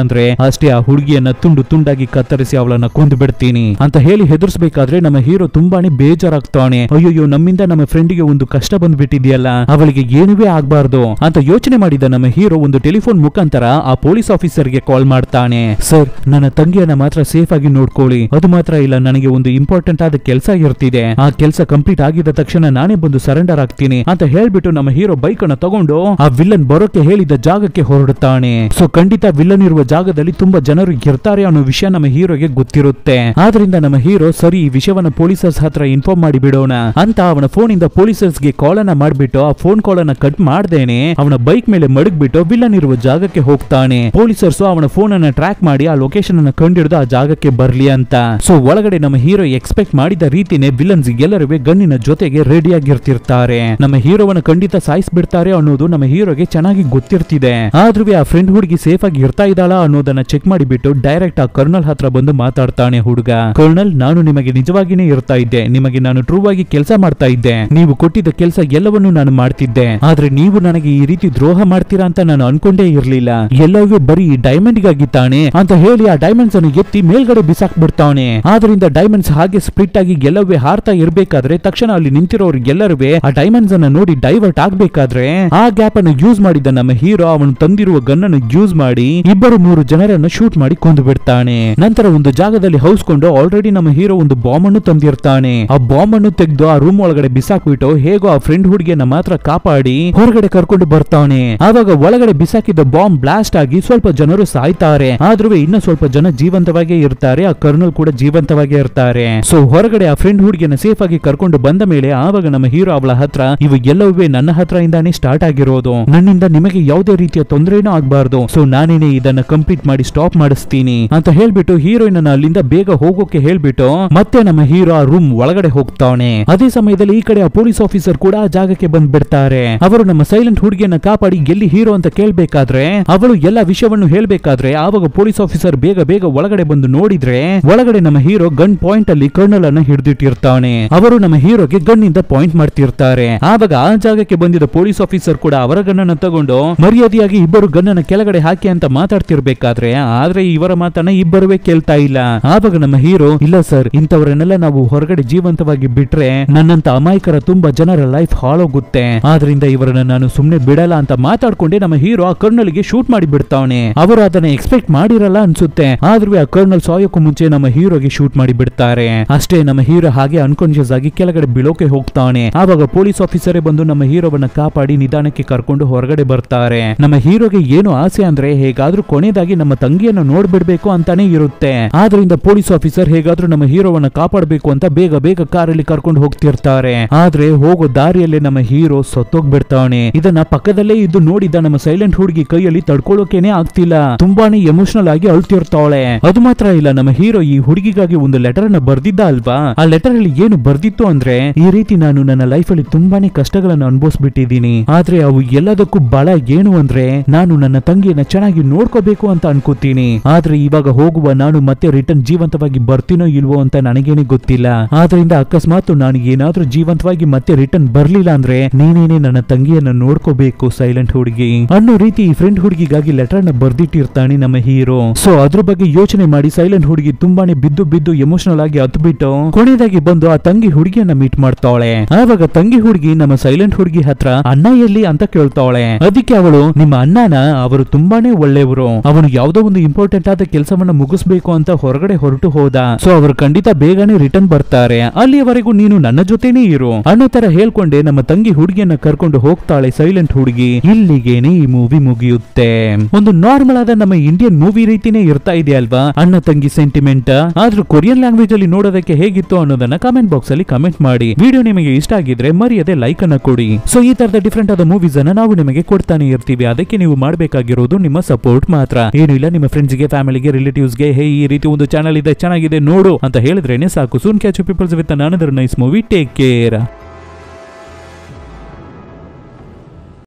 ಅಂದ್ರೆ ಅಷ್ಟೇ ಆ ಹುಡುಗಿಯನ್ನ ತುಂಡು ತುಂಡಾಗಿ ಕತ್ತರಿಸಿ ಅವಳನ್ನ ಕೊಂದು ಬಿಡ್ತೀನಿ ಅಂತ ಹೇಳಿ ಹೆದರ್ಸ್ಬೇಕಾದ್ರೆ ನಮ್ಮ ಹೀರೋ ತುಂಬಾನೇ ಬೇಜಾರಾಗ್ತಾನೆ. ಅಯ್ಯೋ ನಮ್ಮಿಂದ ನಮ್ಮ ಫ್ರೆಂಡಿಗೆ ಒಂದು ಕಷ್ಟ ಬಂದ್ಬಿಟ್ಟಿದೆಯಲ್ಲ, ಅವಳಿಗೆ ಏನುವೇ ಆಗ್ಬಾರ್ದು ಅಂತ ಯೋಚನೆ ಮಾಡಿದ ನಮ್ಮ ಹೀರೋ ಒಂದು ಟೆಲಿಫೋನ್ ಮುಖಾಂತರ ಆ ಪೊಲೀಸ್ ಆಫೀಸರ್ಗೆ ಕಾಲ್ ಮಾಡ್ತಾನೆ. ಸರ್, ನನ್ನ ತಂಗಿಯನ್ನ ಮಾತ್ರ ಸೇಫ್ ಆಗಿ ನೋಡ್ಕೊಳ್ಳಿ, ಅದು ಮಾತ್ರ ಇಲ್ಲ, ನನಗೆ ಒಂದು ಇಂಪಾರ್ಟೆಂಟ್ ಆದ ಕೆಲಸ ಇರ್ತಿದೆ, ಆ ಕೆಲಸ ಕಂಪ್ಲೀಟ್ ಆಗಿದ ತಕ್ಷಣ ನಾನೇ ಬಂದು ಸರೆಂಡರ್ ಆಗ್ತೀನಿ ಅಂತ ಹೇಳ್ಬಿಟ್ಟು ನಮ್ಮ ಹೀರೋ ಬೈಕ್ ಅನ್ನ ತಗೊಂಡು ಆ ವಿಲ್ಲನ್ ಬರೋಕೆ ಹೇಳಿದ ಜಾಗಕ್ಕೆ ಹೊರಡುತ್ತಾನೆ. ಸೊ ಖಂಡಿತ ವಿಲ್ಲನ್ ಇರುವ ಜಾಗದಲ್ಲಿ ತುಂಬಾ ಜನರು ಇರ್ತಾರೆ ಅನ್ನೋ ವಿಷಯ ನಮ್ಮ ಹೀರೋಗೆ ಗೊತ್ತಿರುತ್ತೆ. ಆದ್ರಿಂದ ನಮ್ಮ ಹೀರೋ ಸರಿ ಈ ವಿಷಯವನ್ನ ಪೊಲೀಸರ್ಸ್ ಹತ್ರ ಇನ್ಫಾರ್ಮ್ ಮಾಡಿ ಬಿಡೋಣ ಅಂತ ಅವನ ಫೋನ್ ಇಂದ ಪೊಲೀಸರ್ಸ್ ಗೆ ಕಾಲ್ ಅನ್ನ ಮಾಡ್ಬಿಟ್ಟು ಆ ಫೋನ್ ಕಾಲ್ ಅನ್ನ ಕಟ್ ಮಾಡ್ದೇನೆ ಅವನ ಬೈಕ್ ಮೇಲೆ ಮಡಗ್ಬಿಟ್ಟು ವಿಲ್ಲನ್ ಇರುವ ಜಾಗಕ್ಕೆ ಹೋಗ್ತಾನೆ. ಪೊಲೀಸರ್ಸ್ ಅವನ ಫೋನ್ ಅನ್ನ ಟ್ರ್ಯಾಕ್ ಮಾಡಿ ಆ ಲೊಕೇಶನ್ ಅನ್ನ ಕಂಡಿಡಿದು ಆ ಜಾಗಕ್ಕೆ ಬರ್ಲಿ ಅಂತ. ಸೊ ಒಳಗಡೆ ನಮ್ಮ ಹೀರೋ ಎಕ್ಸ್ಪೆಕ್ಟ್ ಮಾಡಿದ ರೀತಿನೇ ವಿಲ್ಲನ್ಸ್ ಎಲ್ಲರೂ ಗನ್ನಿನ ಜೊತೆಗೆ ರೆಡಿ ಆಗಿರ್ತಿರ್ತಾರೆ. ನಮ್ಮ ಹೀರೋವನ್ನ ಖಂಡಿತ ಸಾಯಿಸ್ಬಿಡ್ತಾರೆ ಅನ್ನೋದು ನಮ್ಮ ಹೀರೋಗೆ ಚೆನ್ನಾಗಿ ಗೊತ್ತಿರ್ತಿದೆ. ಆದ್ರೂ ಆ ಫ್ರೆಂಡ್ ಹುಡುಗಿ ಸೇಫ್ ಆಗಿ ಇರ್ತಾ ಇದ್ದಾಳ ಅನ್ನೋದನ್ನ ಚೆಕ್ ಮಾಡಿಬಿಟ್ಟು ಡೈರೆಕ್ಟ್ ಆ ಕರ್ನಲ್ ಹತ್ರ ಬಂದು ಮಾತಾಡ್ತಾನೆ. ಹುಡುಗ, ಕರ್ನಲ್, ನಾನು ನಿಮಗೆ ನಿಜವಾಗಿನೇ ಇರ್ತಾ ಇದ್ದೆ, ನಿಮಗೆ ನಾನು ಟ್ರೂ ಆಗಿ ಕೆಲಸ ಮಾಡ್ತಾ ಇದ್ದೆ, ನೀವು ಕೊಟ್ಟಿದ್ದ ಕೆಲಸ ಎಲ್ಲವನ್ನೂ ನಾನು ಮಾಡ್ತಿದ್ದೆ, ಆದ್ರೆ ನೀವು ನನಗೆ ಈ ರೀತಿ ದ್ರೋಹ ಮಾಡ್ತೀರಾ ಅಂತ ನಾನು ಅನ್ಕೊಂಡೇ ಇರ್ಲಿಲ್ಲ, ಎಲ್ಲವೂ ಬರೀ ಡೈಮಂಡ್ ಗಾಗಿ ತಾನೆ ಅಂತ ಹೇಳಿ ಆ ಡೈಮಂಡ್ಸ್ ಅನ್ನು ಎತ್ತಿ ಮೇಲ್ಗಡೆ ಬಿಸಾಕ್ ಬಿಡ್ತಾನೆ. ಆದ್ರಿಂದ ಡೈಮಂಡ್ಸ್ ಹಾಗೆ ಸ್ಪ್ಲಿಟ್ ಆಗಿ ಎಲ್ಲವೇ ಹಾರ್ತಾ ಇರ್ಬೇಕಾದ್ರೆ ತಕ್ಷಣ ಅಲ್ಲಿ ನಿಂತಿರೋರು ಎಲ್ಲರೂ ಆ ಡೈಮಂಡ್ಸ್ ಅನ್ನ ನೋಡಿ ಡೈವರ್ಟ್ ಆಗ್ಬೇಕಾದ್ರೆ ಆ ಗ್ಯಾಪ್ ಅನ್ನು ಯೂಸ್ ಮಾಡಿದ ನಮ್ಮ ಹೀರೋ ಅವನು ತಂದಿರುವ ಗನ್ ಅನ್ನು ಯೂಸ್ ಮಾಡಿ 2-3 ಜನರನ್ನು ಶೂಟ್ ಮಾಡಿ ಕೊಂದು ಬಿಡ್ತಾನೆ. ನಂತರ ಒಂದು ಜಾಗದಲ್ಲಿ ಹೌಸ್ಕೊಂಡು ಆಲ್ರೆಡಿ ನಮ್ಮ ಹೀರೋ ಒಂದು ಬಾಂಬ್ ಅನ್ನು ತಂದಿರ್ತಾನೆ. ಆ ಬಾಂಬ್ ಅನ್ನು ತೆಗೆದು ಆ ರೂಮ್ ಒಳಗಡೆ ಬಿಸಾಕ್ಬಿಟ್ಟು ಹೇಗೋ ಆ ಫ್ರೆಂಡ್ ಹುಡುಗಿಯನ್ನ ಮಾತ್ರ ಕಾಪಾಡಿ ಹೊರಗಡೆ ಕರ್ಕೊಂಡು ಬರ್ತಾನೆ. ಆವಾಗ ಒಳಗಡೆ ಬಿಸಾಕಿದ ಬಾಂಬ್ ಬ್ಲಾಸ್ಟ್ ಆಗಿ ಸ್ವಲ್ಪ ಜನರು ಸಾಯ್ತಾರೆ, ಆದ್ರೂ ಇನ್ನ ಸ್ವಲ್ಪ ಜನ ಜೀವಂತವಾಗೇ ಇರ್ತಾರೆ. ಆ ಕರ್ನಲ್ ಕೂಡ ಜೀವಂತವಾಗೇ ಇರ್ತಾರೆ. ಸೊ ಹೊರಗಡೆ ಆ ಫ್ರೆಂಡ್ ಹುಡುಗಿಯನ್ನ ಸೇಫ್ ಆಗಿ ಕರ್ಕೊಂಡು ಬಂದ ಮೇಲೆ ಆವಾಗ ನಮ್ಮ ಹೀರೋ ಅವಳ ಹತ್ರ, ಇವು ಎಲ್ಲವೇ ನನ್ನ ಹತ್ರ ಇಂದಾನೇ ಸ್ಟಾರ್ಟ್ ಆಗಿರೋದು, ನನ್ನಿಂದ ನಿಮಗೆ ಯಾವುದೇ ರೀತಿಯ ತೊಂದರೆನೂ ಆಗ್ಬಾರ್ದು, ಸೊ ನಾನೇನೆ ಇದನ್ನ ಕಂಪ್ಲೀಟ್ ಮಾಡಿ ಸ್ಟಾಪ್ ಮಾಡಿಸ್ತೀನಿ ಅಂತ ಹೇಳ್ಬಿಟ್ಟು ಹೀರೋಯಿನ್ ಅಲ್ಲಿಂದ ಬೇಗ ಹೋಗೋಕೆ ಹೇಳ್ಬಿಟ್ಟು ಮತ್ತೆ ನಮ್ಮ ಹೀರೋ ಆ ರೂಮ್ ಒಳಗಡೆ ಹೋಗ್ತಾನೆ. ಅದೇ ಸಮಯದಲ್ಲಿ ಈ ಕಡೆ ಆ ಪೊಲೀಸ್ ಆಫೀಸರ್ ಕೂಡ ಆ ಜಾಗಕ್ಕೆ ಬಂದ್ಬಿಡ್ತಾರೆ. ಅವರು ನಮ್ಮ ಸೈಲೆಂಟ್ ಹುಡುಗಿಯನ್ನ ಕಾಪಾಡಿ ಎಲ್ಲಿ ಹೀರೋ ಅಂತ ಕೇಳ್ಬೇಕಾದ್ರೆ ಅವಳು ಎಲ್ಲ ವಿಷಯವನ್ನು ಹೇಳ್ಬೇಕಾದ್ರೆ ಆವಾಗ ಪೊಲೀಸ್ ಆಫೀಸರ್ ಬೇಗ ಬೇಗ ಒಳಗಡೆ ಬಂದು ನೋಡಿದ್ರೆ ಒಳಗಡೆ ನಮ್ಮ ಹೀರೋ ಗನ್ ಪಾಯಿಂಟ್ ಅಲ್ಲಿ ಕರ್ನಲ್ ಅನ್ನ ಹಿಡಿದಿಟ್ಟಿರ್ತಾನೆ. ಅವರು ನಮ್ಮ ಹೀರೋಗೆ ಗನ್ ಇಂದ ಪಾಯಿಂಟ್ ಮಾಡ್ತಿರ್ತಾರೆ. ಆವಾಗ ಆ ಜಾಗಕ್ಕೆ ಬಂದಿದ್ದ ಪೊಲೀಸ್ ಆಫೀಸರ್ ಕೂಡ ಅವರ ಗನ್ ಅನ್ನ ತಗೊಂಡು ಮರ್ಯಾದೆಯಾಗಿ ಇಬ್ಬರು ಗನ್ ಅನ್ನ ಕೆಳಗಡೆ ಹಾಕಿ ಅಂತ ಮಾತಾಡ್ತಿರ್ಬೇಕಾದ್ರೆ ಆದ್ರೆ ಇವರ ಮಾತನ್ನ ಇಬ್ಬರುವೇ ಕೇಳ್ತಾ ಇಲ್ಲ. ಆವಾಗ ನಮ್ಮ ಹೀರೋ, ಇಲ್ಲ ಸರ್, ಇಂಥವರನ್ನೆಲ್ಲ ನಾವು ಹೊರಗಡೆ ಜೀವಂತವಾಗಿ ಬಿಟ್ರೆ ನನ್ನಂತ ಅಮಾಯಕರ ತುಂಬಾ ಜನರ ಲೈಫ್ ಹಾಳೋಗುತ್ತೆ, ಆದ್ರಿಂದ ಇವರನ್ನ ನಾನು ಸುಮ್ನೆ ಬಿಡಲ್ಲ ಅಂತ ಮಾತಾಡ್ಕೊಂಡೆ ನಮ್ಮ ಹೀರೋ ಆ ಕರ್ನಲ್ ಗೆ ಶೂಟ್ ಮಾಡಿ ಬಿಡ್ತಾವನೆ. ಅವರು ಅದನ್ನ ಎಕ್ಸ್ಪೆಕ್ಟ್ ಮಾಡಿರಲ್ಲ ಅನ್ಸುತ್ತೆ, ಆದ್ರೂ ಆ ಕರ್ನಲ್ ಸಾಯೋಕ್ಕೂ ಮುಂಚೆ ನಮ್ಮ ಹೀರೋಗೆ ಶೂಟ್ ಮಾಡಿ ಬಿಡ್ತಾರೆ. ಅಷ್ಟೇ, ನಮ್ಮ ಹೀರೋ ಹಾಗೆ ಅನ್ಕಾನ್ಶಿಯಸ್ ಆಗಿ ಕೆಳಗಡೆ ಬೀಳೋಕೆ ಹೋಗ್ತಾನೆ. ಆವಾಗ ಪೊಲೀಸ್ ಆಫೀಸರೇ ಬಂದು ನಮ್ಮ ಹೀರೋವನ್ನ ಕಾಪಾಡಿ ನಿಧಾನಕ್ಕೆ ಕರ್ಕೊಂಡು ಹೊರಗಡೆ ಬರ್ತಾರೆ. ನಮ್ಮ ಹೀರೋಗೆ ಏನು ಆಸೆ ಅಂದ್ರೆ ಹೇಗಾದ್ರೂ ಕೊನೆಯದಾಗಿ ನಮ್ಮ ತಂಗಿಯನ್ನು ನೋಡ್ಬಿಡ್ಬೇಕು ಅಂತಾನೆ ಇರುತ್ತೆ. ಆದ್ರಿಂದ ಪೊಲೀಸ್ ಆಫೀಸರ್ ಹೇಗಾದ್ರೂ ನಮ್ಮ ಹೀರೋವನ್ನ ಕಾಪಾಡಬೇಕು ಅಂತ ಬೇಗ ಬೇಗ ಕಾರಲ್ಲಿ ಕರ್ಕೊಂಡು ಹೋಗ್ತಿರ್ತಾರೆ. ಆದ್ರೆ ಹೋಗೋ ದಾರಿಯಲ್ಲೇ ನಮ್ಮ ಹೀರೋ ಸತ್ತೋಗ್ಬಿಡ್ತಾನೆ. ಇದನ್ನ ಪಕ್ಕದಲ್ಲೇ ಇದ್ದು ನೋಡಿದ ನಮ್ಮ ಸೈಲೆಂಟ್ ಹುಡುಗಿ ಕೈಯಲ್ಲಿ ತಡ್ಕೊಳ್ಳೋಕೆನೆ ಆಗ್ತಿಲ್ಲ, ತುಂಬಾನೇ ಎಮೋಷನಲ್ ಆಗಿ ಅಳ್ತಿರ್ತಾಳೆ. ಅದು ಮಾತ್ರ ಇಲ್ಲ, ನಮ್ಮ ಹೀರೋ ಈ ಹುಡುಗಿಗಾಗಿ ಒಂದು ಲೆಟರ್ ಅನ್ನ ಬರ್ದಿದ್ದ ಅಲ್ವಾ, ಆ ಲೆಟರ್ ಅಲ್ಲಿ ಏನು ಬರ್ದಿತ್ತು ಅಂದ್ರೆ, ಈ ರೀತಿ ನಾನು ನನ್ನ ಲೈಫ್ ಅಲ್ಲಿ ತುಂಬಾನೇ ಕಷ್ಟಗಳನ್ನು ಅನುಭವಿಸ್ಬಿಟ್ಟಿದ್ದೀನಿ, ಆದ್ರೆ ಅವು ಎಲ್ಲದಕ್ಕೂ ಬಲ ಏನು ಅಂದ್ರೆ ನಾನು ನನ್ನ ತಂಗಿಯನ್ನ ಚೆನ್ನಾಗಿ ನೋಡ್ಕೋಬೇಕು ಅಂತ ಅನ್ಕೋತೀನಿ, ಆದ್ರೆ ಇವಾಗ ಹೋಗುವ ನಾನು ಮತ್ತೆ ರಿಟರ್ನ್ ಜೀವಂತವಾಗಿ ಬರ್ತೀನೋ ಇಲ್ವೋ ಅಂತ ನನಗೇನೆ ಗೊತ್ತಿಲ್ಲ, ಆದ್ರಿಂದ ಅಕಸ್ಮಾತ್ ನಾನು ಏನಾದ್ರೂ ಜೀವಂತವಾಗಿ ಮತ್ತೆ ರಿಟರ್ನ್ ಬರ್ಲಿಲ್ಲ ಅಂದ್ರೆ ನೀನೇನೆ ನನ್ನ ತಂಗಿಯನ್ನ ನೋಡ್ಕೋಬೇಕು ಸೈಲೆಂಟ್ ಹುಡುಗಿ ಅನ್ನೋ ರೀತಿ ಈ ಫ್ರೆಂಡ್ ಹುಡುಗಿಗಾಗಿ ಲೆಟರ್ ನ ಬರ್ದಿಟ್ಟಿರ್ತಾನೆ ನಮ್ಮ ಹೀರೋ. ಸೊ ಅದ್ರ ಬಗ್ಗೆ ಯೋಚನೆ ಮಾಡಿ ಸೈಲೆಂಟ್ ಹುಡುಗಿ ತುಂಬಾನೇ ಬಿದ್ದು ಬಿದ್ದು ಎಮೋಷನಲ್ ಆಗಿ ಹತ್ಬಿಟ್ಟು ಕೊನೆಯದಾಗಿ ಬಂದು ಆ ತಂಗಿ ಹುಡುಗಿಯನ್ನ ಮೀಟ್ ಮಾಡ್ತಾಳೆ. ಆವಾಗ ತಂಗಿ ಹುಡುಗಿ ನಮ್ಮ ಸೈಲೆಂಟ್ ಹುಡುಗಿ ಹತ್ರ ಅಣ್ಣ ಎಲ್ಲಿ ಅಂತ ಕೇಳ್ತಾಳೆ. ಅದಕ್ಕೆ ಅವಳು, ನಿಮ್ಮ ಅಣ್ಣನ ಅವರು ತುಂಬಾನೇ ಒಳ್ಳೆಯವರು, ಅವನು ಯಾವ್ದೋ ಒಂದು ಇಂಪಾರ್ಟೆಂಟ್ ಆದ ಕೆಲಸವನ್ನ ಮುಗಿಸ್ಬೇಕು ಅಂತ ಹೊರಗಡೆ ಹೊರಟು ಹೋದ, ಸೊ ಅವರು ಖಂಡಿತ ಬೇಗನೆ ರಿಟರ್ನ್ ಬರ್ತಾರೆ, ಅಲ್ಲಿಯವರೆಗೂ ನೀನು ನನ್ನ ಜೊತೆನೇ ಇರು ಅನ್ನೋ ತರ ಹೇಳ್ಕೊಂಡೆ ನಮ್ಮ ತಂಗಿ ಹುಡುಗಿಯನ್ನ ಕರ್ಕೊಂಡು ಹೋಗ್ತಾಳೆ ಸೈಲೆಂಟ್ ಹುಡುಗಿ. ಇಲ್ಲಿಗೇನೆ ಈ ಮೂವಿ ಮುಗಿಯುತ್ತೆ. ಒಂದು ನಾರ್ಮಲ್ ಆದ ನಮ್ಮ ಇಂಡಿಯನ್ ಕೊರಿಯನ್ ಮೂವಿ ರೀತಿನೇ ಇರ್ತಾ ಇದೆ ಅಲ್ವಾ, ಅಣ್ಣ ತಂಗಿ ಸೆಂಟಿಮೆಂಟ್. ಆದ್ರೂ ಕೊರಿಯನ್ ಲ್ಯಾಂಗ್ವೇಜ್ ಅಲ್ಲಿ ನೋಡೋದಕ್ಕೆ ಹೇಗಿತ್ತು ಅನ್ನೋದನ್ನ ಕಮೆಂಟ್ ಬಾಕ್ಸ್ ಅಲ್ಲಿ ಕಮೆಂಟ್ ಮಾಡಿ. ವಿಡಿಯೋ ನಿಮಗೆ ಇಷ್ಟ ಆಗಿದ್ರೆ ಮರೆಯದೆ ಲೈಕ್ ಅನ್ನ ಕೊಡಿ. ಸೊ ಈ ತರದ ಡಿಫ್ರೆಂಟ್ ಆದ ಮೂವೀಸ್ ಅನ್ನ ನಾವು ನಿಮಗೆ ಕೊಡ್ತಾನೆ ಇರ್ತೀವಿ. ಅದಕ್ಕೆ ನೀವು ಮಾಡಬೇಕಾಗಿರೋದು ನಿಮ್ಮ ಸಪೋರ್ಟ್ ಮಾತ್ರ. ಏನು ಇಲ್ಲ, ನಿಮ್ಮ ಫ್ರೆಂಡ್ಸ್ ಗೆ, ಫ್ಯಾಮಿಲಿಗೆ, ರಿಲೇಟಿವ್ಸ್ ಗೆ ಹೇ ಈ ರೀತಿ ಒಂದು ಚಾನಲ್ ಇದೆ ಚೆನ್ನಾಗಿದೆ ನೋಡು ಅಂತ ಹೇಳಿದ್ರೇನೆ ಸಾಕು. Soon catch you peoples with another nice movie. Take care.